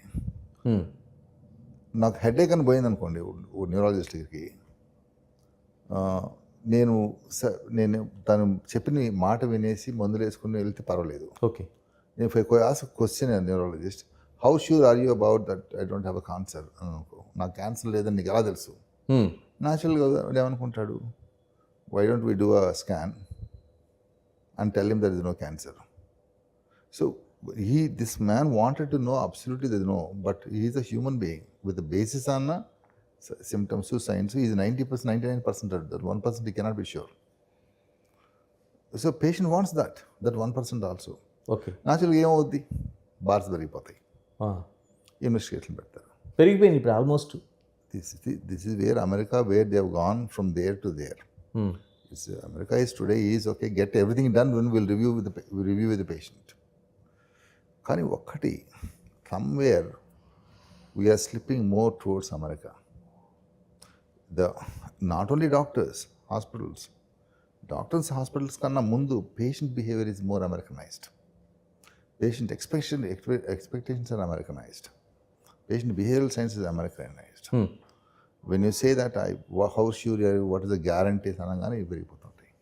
నాకు హెడేక్ అని పోయింది అనుకోండి న్యూరాలజిస్ట్ దగ్గరికి, నేను తను చెప్పిన మాట వినేసి మందులు వేసుకుని వెళ్తే పర్వాలేదు. ఓకే. నేను question neurologist, how sure are you about that I don't have a cancer అని అనుకో, నాకు క్యాన్సర్ లేదని నీకు ఎలా తెలుసు? న్యాచురల్గా ఏమనుకుంటాడు, why don't we do a scan and tell him that is no cancer. So this man wanted to know absolutely there is no, but he is a human being with the basis on symptoms to signs. So he is 90%, 99% that 1% he cannot be sure. So patient wants that 1% also. Okay. Naturally ఏమవుద్ది, bars పెరిగిపోతాయి, investigation పెడతారు, పెరిగిపోయింది ఇప్పుడు almost. This is where America, where they have gone from there to there. America is today is okay, get everything done when we'll review with the patient. కానీ ఒక్కటి, somewhere we are slipping more towards America. Not only doctors hospitals కన్నా ముందు patient behaviour is more Americanised. Patient expectations are Americanised. Patient behavioural science is Americanised. When you say that how sure what is the guarantees అనగానే ఇవి పెరిగిపోతుంటాయి.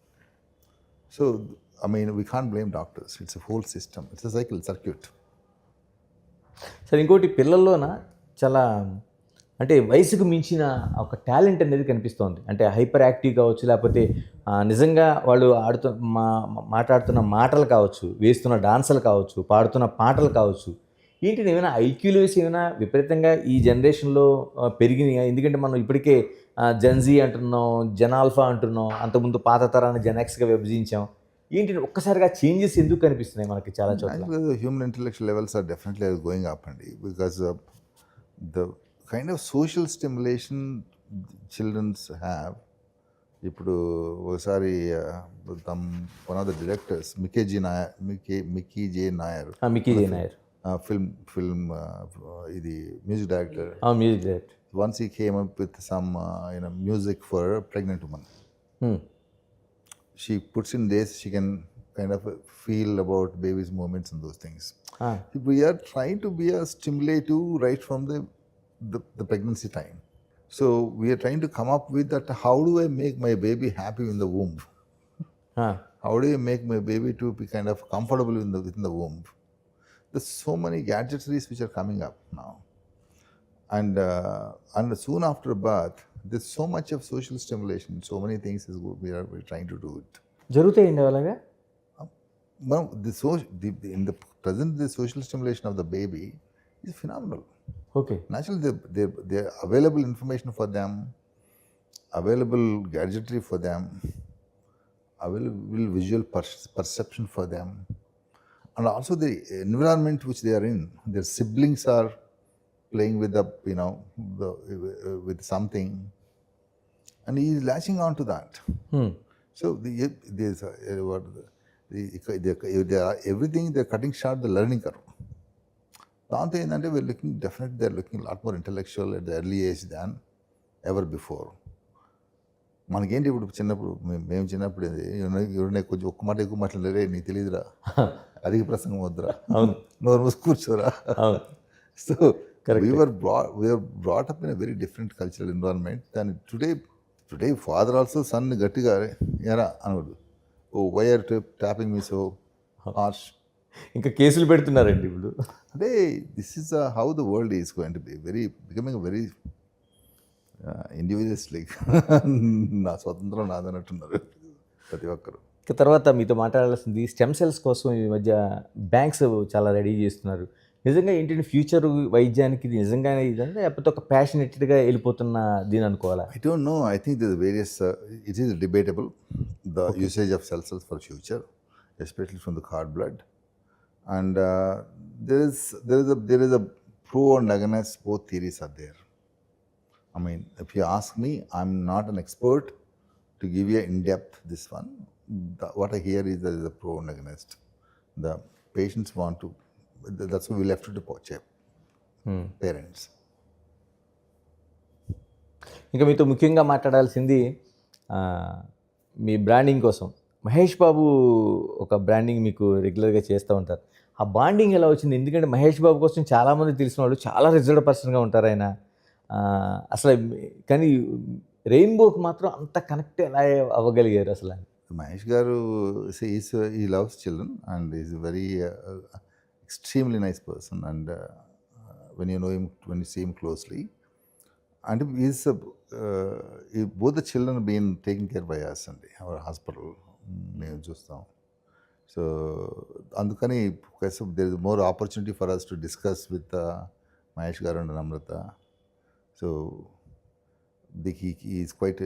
So I mean, we can't blame doctors. It's a whole system. It's a circuit. సరే, ఇంకోటి పిల్లల్లోన చాలా అంటే వయసుకు మించిన ఒక టాలెంట్ అనేది కనిపిస్తోంది. అంటే హైపర్ యాక్టివ్ కావచ్చు, లేకపోతే నిజంగా వాళ్ళు మాట్లాడుతున్న మాటలు కావచ్చు, వేస్తున్న డాన్సులు కావచ్చు, పాడుతున్న పాటలు కావచ్చు. ఏంటి ఏమైనా ఐక్యూ లెవెల్స్ ఏమైనా విపరీతంగా ఈ జనరేషన్‌లో పెరిగినాయా? ఎందుకంటే మనం ఇప్పటికే జెన్‌జీ అంటున్నాం, జెన్ ఆల్ఫా అంటున్నాం. అంతకుముందు పాత తరాన్ని జెన్ ఎక్స్‌గా విభజించాం. ఏంటి ఒక్కసారిగా చేంజెస్ ఎందుకు కనిపిస్తున్నాయి మనకి చాలా చోట్ల? Actually, the human intellectual levels are definitely going up, and because the kind of social stimulation childrens have. ఇప్పుడు ఒకసారి one of the directors Mickey J Nair Mickey J Nair. Film ఇది music director. Music director. Once he came up with some music for a pregnant woman. She puts in this, she can kind of feel about baby's movements and those things. We are trying to be a stimulative right from the pregnancy time. So we are trying to come up with that, how do I make my baby happy in the womb? How do I make my baby to be kind of comfortable within the womb? There's so many gadgetries which are coming up now. And soon after birth, there's so much of social stimulation, so many things we're trying to do it. జరుగుతాయండి అలాగా? Well, in the present, the social stimulation of the baby is phenomenal. Okay. Naturally, they're available information for them, available gadgetry for them, available visual perception for them, and also the environment which they are in. Their siblings are playing with with something, and he is latching on to that. So everything they're cutting short the learning curve. దాంతో ఏంటంటే they're looking a lot more intellectual at the early age than ever before. మనకేంటి ఇప్పుడు మేము చిన్నప్పుడు ఎవరైనా కొంచెం ఒక్క మాట ఎక్కువ మాట్లాడలే, నీకు తెలియదురా, అధిక ప్రసంగం వద్దురా, నోరు మూసి కూర్చోరా. So we were brought up in a very different cultural environment than today father also son గట్టిగా ఎరా అనడు, why are you tapping me so harsh? ఇంకా కేసులు పెడుతున్నారండి ఇప్పుడు. అంటే this is how the world is going to B becoming very individualistic. నా స్వతంత్రం నాదన్నట్టున్నారు ప్రతి ఒక్కరు. ఇక తర్వాత మీతో మాట్లాడాల్సింది స్టెమ్ సెల్స్ కోసం ఈ మధ్య బ్యాంక్స్ చాలా రెడీ చేస్తున్నారు. నిజంగా ఏంటంటే ఫ్యూచర్ వైద్యానికి ఇది నిజంగానే ఇదంటే లేకపోతే ఒక ప్యాషనెటెడ్గా వెళ్ళిపోతున్న దీని అనుకోవాలా? I don't know. I think there's various, it is debatable, the usage of cells for future, especially from the cord blood. And there is a pro and against, both theories are there. I mean, if you ask me, I'm not an expert to give you in-depth this one. What I hear is there is a pro and against. The patients want to, that's why we left it to parents. ఇంకా మీతో ముఖ్యంగా మాట్లాడాల్సింది మీ branding కోసం. మహేష్ బాబు ఒక branding మీకు రెగ్యులర్గా చేస్తూ ఉంటారు. ఆ బాండింగ్ ఎలా వచ్చింది? ఎందుకంటే మహేష్ బాబు కోసం చాలామంది తెలిసిన వాళ్ళు, చాలా రిజర్వ్డ్ పర్సన్గా ఉంటారు ఆయన. అసలు కానీ రెయిన్బోకి మాత్రం అంత కనెక్ట్ ఎలా అవ్వగలిగారు అసలు? మహేష్ గారు he loves children and he's a very extremely nice person, and when you know him, when you see him closely, and both the children have been taken care by us and our hospital మేము చూస్తాం. So అందుకని there is more opportunity for us to discuss with Mahesh గారు and Namrata. So he is quite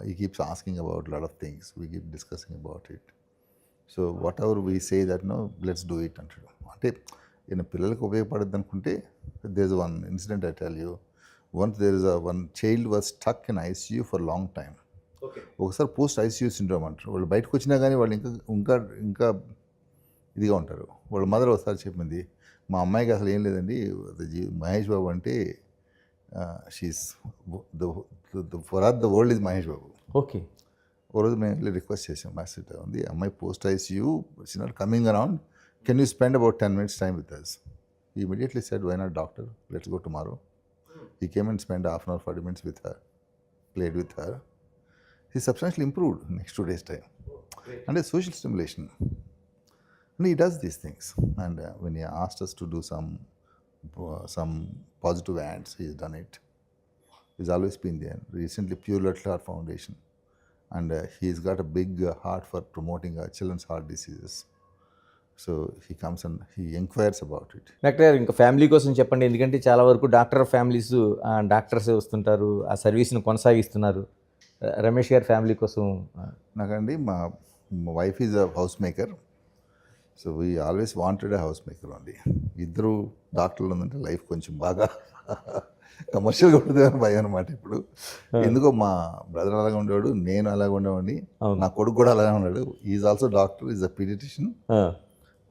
he keeps asking about a lot of things, we keep discussing about it. So whatever we say that no, let's do it అంటాడు. అంటే ఈయన పిల్లలకు ఉపయోగపడద్దు అనుకుంటే, there is one incident I tell you. Once there is one child was stuck in ICU for a long time. ఒకసారి post ICU syndrome అంటారు. వాళ్ళు బయటకు వచ్చినా కానీ వాళ్ళు ఇంకా ఇదిగా ఉంటారు. వాళ్ళ మదర్ ఒకసారి చెప్పింది, మా అమ్మాయికి అసలు ఏం లేదండి, మహేష్ బాబు అంటే she's for the world is Mahesh Babu. Okay. ఓ రోజు మేము వెళ్ళి రిక్వెస్ట్ చేసాం, మాస్టర్ ఉంది అమ్మాయి post ICU, she not coming around, can you spend about 10 minutes time with us? He immediately said, why not doctor, let's go tomorrow. He came and spent half an hour, 40 minutes with her, played with her. He substantially improved next 2 days time. And a social stimulation. And he does these things. And when he asked us to do some positive ads, he's done it. He's always been there. Recently, Pure Little Heart Foundation, and he's got a big heart for promoting children's heart diseases. So he comes and he inquires about it. Doctor గారు ఇంకా family కోసం చెప్పండి, ఎందుకంటే చాలా వరకు doctor families doctors వస్తుంటారు, ఆ సర్వీస్ని కొనసాగిస్తున్నారు. రమేష్ గారి ఫ్యామిలీ కోసం నాకండి మా wife is a house maker. So we always wanted a house maker అండి. ఇద్దరు డాక్టర్లు ఉందంటే లైఫ్ కొంచెం బాగా కమర్షియల్గా ఉంటుంది అని భయం అనమాట. ఇప్పుడు ఎందుకో మా బ్రదర్ అలాగే ఉండేవాడు, నేను అలాగే ఉండేవాడిని, నా కొడుకు కూడా అలాగే ఉన్నాడు. Is also doctor, is a paediatrician.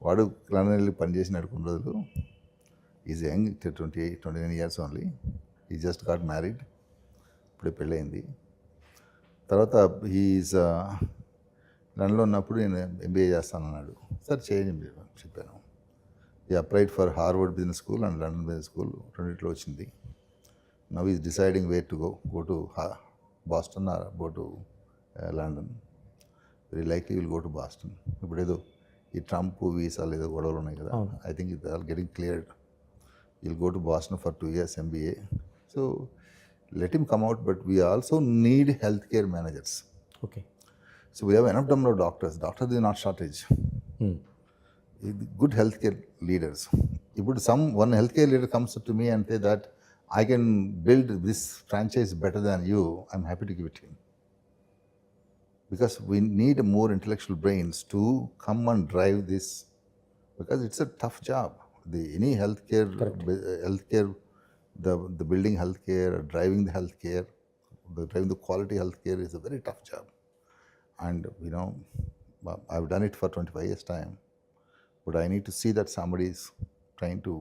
వాడు లండన్ వెళ్ళి పనిచేసినాడు కొన్ని రోజులు. Is young, 29 years only. He just got married, ఇప్పుడే పెళ్ళయింది. తర్వాత ఈజ్ లండన్లో ఉన్నప్పుడు నేను ఎంబీఏ చేస్తానన్నాడు. సరే చేయండి చెప్పాను. He applied for Harvard business school and London business school, రెండింటిలో వచ్చింది. Now is deciding where to go to Boston or go to London. Very likely will go to Boston. ఇప్పుడు ఏదో ఈ ట్రంప్ వీసాలు ఏదో గొడవలు ఉన్నాయి కదా, I think it all getting cleared. Will go to Boston for 2 years MBA. So let him come out, but we also need healthcare managers. Okay. So we have enough number of doctors. Doctors is not shortage. Good healthcare leaders. If one healthcare leader comes to me and say that I can build this franchise better than you, I'm happy to give it to him. Because we need more intellectual brains to come and drive this, because it's a tough job. Any healthcare, the building healthcare, driving the healthcare, driving the quality healthcare is a very tough job. And I've done it for 25 years time, but I need to see that somebody is trying to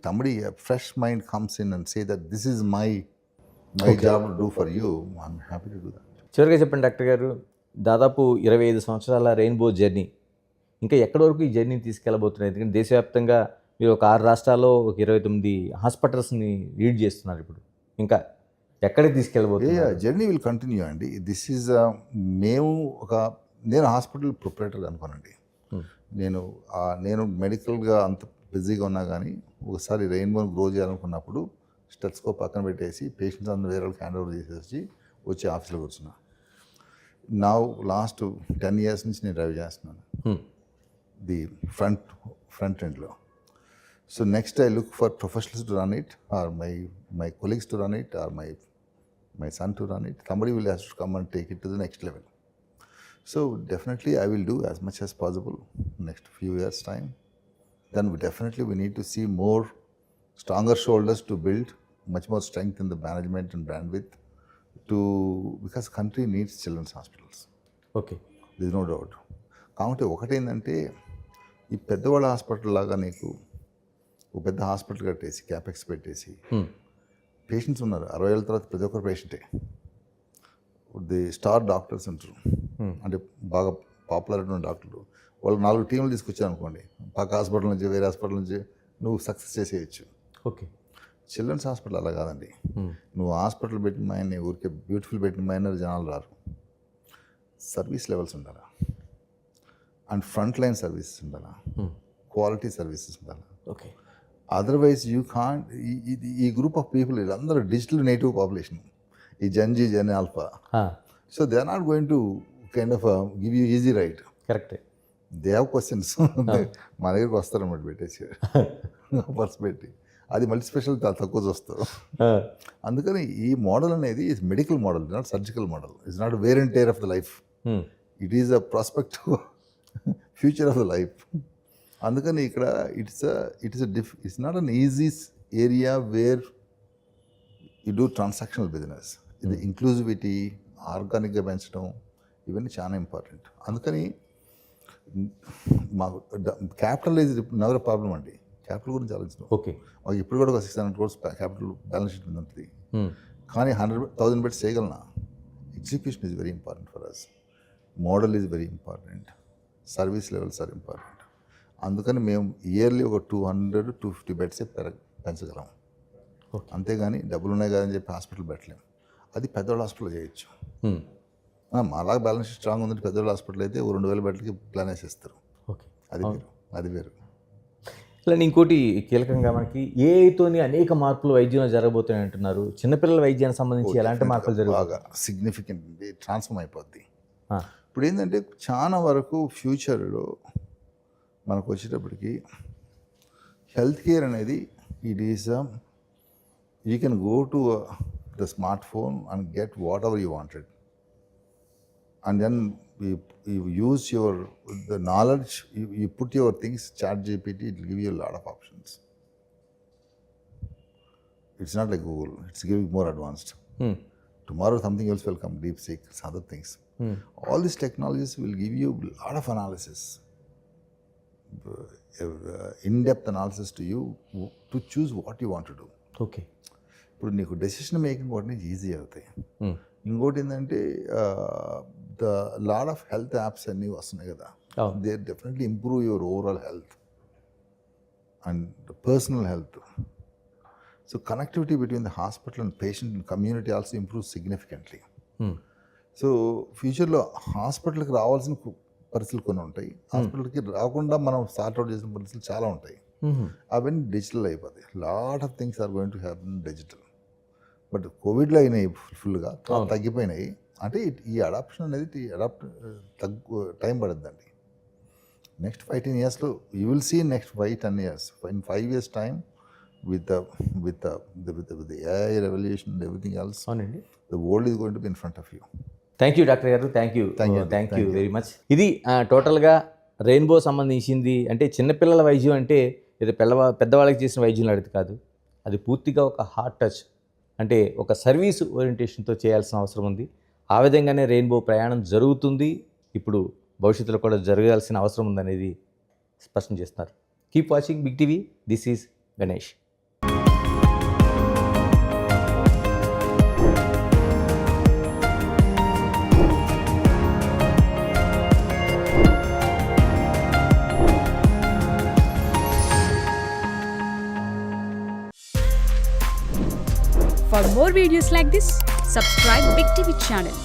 somebody, a fresh mind comes in and say that this is my job to do for you, I'm happy to do that. చివరిగా చెప్పండి doctor గారు, దాదాపు 25 సంవత్సరాల rainbow journey, ఇంకా ఎక్కడి వరకు ఈ జర్నీని తీసుకెళ్ళబోతున్నారు? ఎందుకంటే దేశవ్యాప్తంగా మీరు ఒక 6 రాష్ట్రాల్లో ఒక 29 హాస్పిటల్స్ని లీడ్ చేస్తున్నారు. ఇప్పుడు ఇంకా ఎక్కడికి తీసుకెళ్ళబోతున్నారు? జర్నీ విల్ కంటిన్యూ అండి. దిస్ ఈజ్ నేను హాస్పిటల్ ప్రొపరేటర్ అనుకోనండి. నేను మెడికల్గా అంత బిజీగా ఉన్నా కానీ ఒకసారి రెయిన్బోని గ్రో చేయాలనుకున్నప్పుడు స్టెత్స్కోప్ పక్కన పెట్టేసి పేషెంట్స్ అందరూ వేరే వాళ్ళకి హ్యాండ్ ఓవర్ చేసేసి వచ్చి ఆఫీస్లో కూర్చున్నా. నా లాస్ట్ 10 years నుంచి నేను డ్రైవ్ చేస్తున్నాను ది ఫ్రంట్ ఎండ్లో. So next I look for professionals to run it, or my colleagues to run it, or my son to run it. Somebody will have to come and take it to the next level. So definitely I will do as much as possible next few years time. Then we need to see more stronger shoulders to build much more strength in the management and bandwidth because country needs children's hospitals. Okay. There is no doubt. కాబట్టి ఒకటేంటంటే ఈ పెద్దవాళ్ళ hospital లాగా నీకు ఒక పెద్ద hospital కట్టేసి capex పెట్టేసి పేషెంట్స్ ఉన్నారు 60 ఏళ్ళ తర్వాత ప్రతి ఒక్కరు పేషెంటే. ది స్టార్ డాక్టర్స్ ఉంటారు, అంటే బాగా పాపులర్ అయిన డాక్టర్లు. వాళ్ళు 4 టీంలు తీసుకొచ్చారు అనుకోండి, పక్క హాస్పిటల్ నుంచి వేరే హాస్పిటల్ నుంచి నువ్వు సక్సెస్ చేసేయచ్చు. ఓకే. చిల్డ్రన్స్ హాస్పిటల్ అలా కాదండి. నువ్వు హాస్పిటల్ పెట్టిన మాయని ఊరికే బ్యూటిఫుల్ పెట్టిన మాయన జనాలు రారు. సర్వీస్ లెవెల్స్ ఉండాలా, అండ్ ఫ్రంట్ లైన్ సర్వీసెస్ ఉండాలా, క్వాలిటీ సర్వీసెస్ ఉండాలా. ఓకే. Otherwise you can't. ఈ గ్రూప్ ఆఫ్ పీపుల్ వీళ్ళందరూ డిజిటల్ నేటివ్ పాపులేషన్, ఈ Gen Alpha. So they are not going to kind of give you easy right. కరెక్టే. They have questions. మా దగ్గరికి వస్తారన్నమాట పెట్టేసి purse పెట్టి, అది మల్టీ స్పెషల్ తక్కువ చూస్తారు. అందుకని ఈ మోడల్ అనేది is medical model, not surgical model. It's not wear and tear of the life, it is a prospective future of the life. అందుకని ఇక్కడ it's not an easy area where you do transactional business. ఇది inclusivity, ఆర్గానిక్గా పెంచడం, ఇవన్నీ చాలా important. అందుకని మాకు capital is never problem అండి. క్యాపిటల్ గురించి ఆలోచించడం. ఓకే. మాకు ఇప్పుడు కూడా ఒక 600 crores క్యాపిటల్ బ్యాలెన్స్ షీట్ మీద ఉంటుంది. కానీ 100,000 బెడ్స్ చేయగలనా? Execution is very important for us. Model is very important. Service levels are important. అందుకని మేము ఇయర్లీ ఒక 200-250 బెడ్సే పెంచగలం. అంతేగాని డబ్బులు ఉన్నాయి కదని చెప్పి హాస్పిటల్ పెట్టలేము. అది పెద్దవాళ్ళ హాస్పిటల్ చేయొచ్చు. మాలాగా బ్యాలెన్స్ స్ట్రాంగ్ ఉందంటే పెద్దవాళ్ళ హాస్పిటల్ అయితే 2,000 బెడ్లకి ప్లాన్ వేసేస్తారు. ఓకే. అది వేరు. ఇలా ఇంకోటి కీలకంగా మనకి ఏఐతోని అనేక మార్పులు వైద్యంలో జరగబోతున్నాయి అంటున్నారు. చిన్నపిల్లల వైద్యానికి సంబంధించి ఎలాంటి మార్పులు జరుగుతాయి? బాగా సిగ్నిఫికెంట్ ట్రాన్స్ఫార్మ్ అయిపోద్ది. ఇప్పుడు ఏంటంటే చాలా వరకు ఫ్యూచర్లో మనకు వచ్చేటప్పటికి హెల్త్ కేర్ అనేది it is you can go to the smart phone and get whatever you wanted and then you use the knowledge, you put your things, ChatGPT, it will give you a lot of options. It's not like Google, it's giving more advanced. Tomorrow something else will come, DeepSeek, other things. All these technologies will give you a lot of analysis, in-depth analysis to you to choose what you want to do. Okay. ఇప్పుడు నీకు decision making వాటిని easy అవుతాయి. ఇంకోటి ఏంటంటే the lot of health apps అన్నీ వస్తున్నాయి కదా, they definitely improve your overall health and personal health. So connectivity between the hospital and patient and community also improve significantly. So ఫ్యూచర్లో హాస్పిటల్కి రావాల్సిన పరిస్థితులు కొన్ని ఉంటాయి, హాస్పిటల్కి రాకుండా మనం సార్ట్అవుట్ చేసిన పరిస్థితులు చాలా ఉంటాయి. అవన్నీ డిజిటల్ అయిపోతాయి. Lot of things are going to happen digital. But కోవిడ్లో అయినాయి ఫుల్గా, తగ్గిపోయినాయి. అంటే ఈ అడాప్షన్ అనేది టైం పడుతుందండి. నెక్స్ట్ 15 yearsలో you will see next 5-10 years. In 5 years time with the AI revolution and everything else, అవునండి, the world is going to be in front of you. Thank you doctor గారు, thank you very much. ఇది టోటల్గా rainbow సంబంధించింది. అంటే చిన్నపిల్లల వైద్యం అంటే ఇది పెద్దవాళ్ళకి చేసిన వైద్యం లాంటిది కాదు. అది పూర్తిగా ఒక హార్ట్ టచ్, అంటే ఒక సర్వీస్ ఓరియంటేషన్తో చేయాల్సిన అవసరం ఉంది. ఆ విధంగానే రెయిన్బో ప్రయాణం జరుగుతుంది, ఇప్పుడు భవిష్యత్తులో కూడా జరగాల్సిన అవసరం ఉందనేది స్పష్టం చేస్తున్నారు. Keep watching Big TV. This is Ganesh. For more videos like this, subscribe Big TV channel.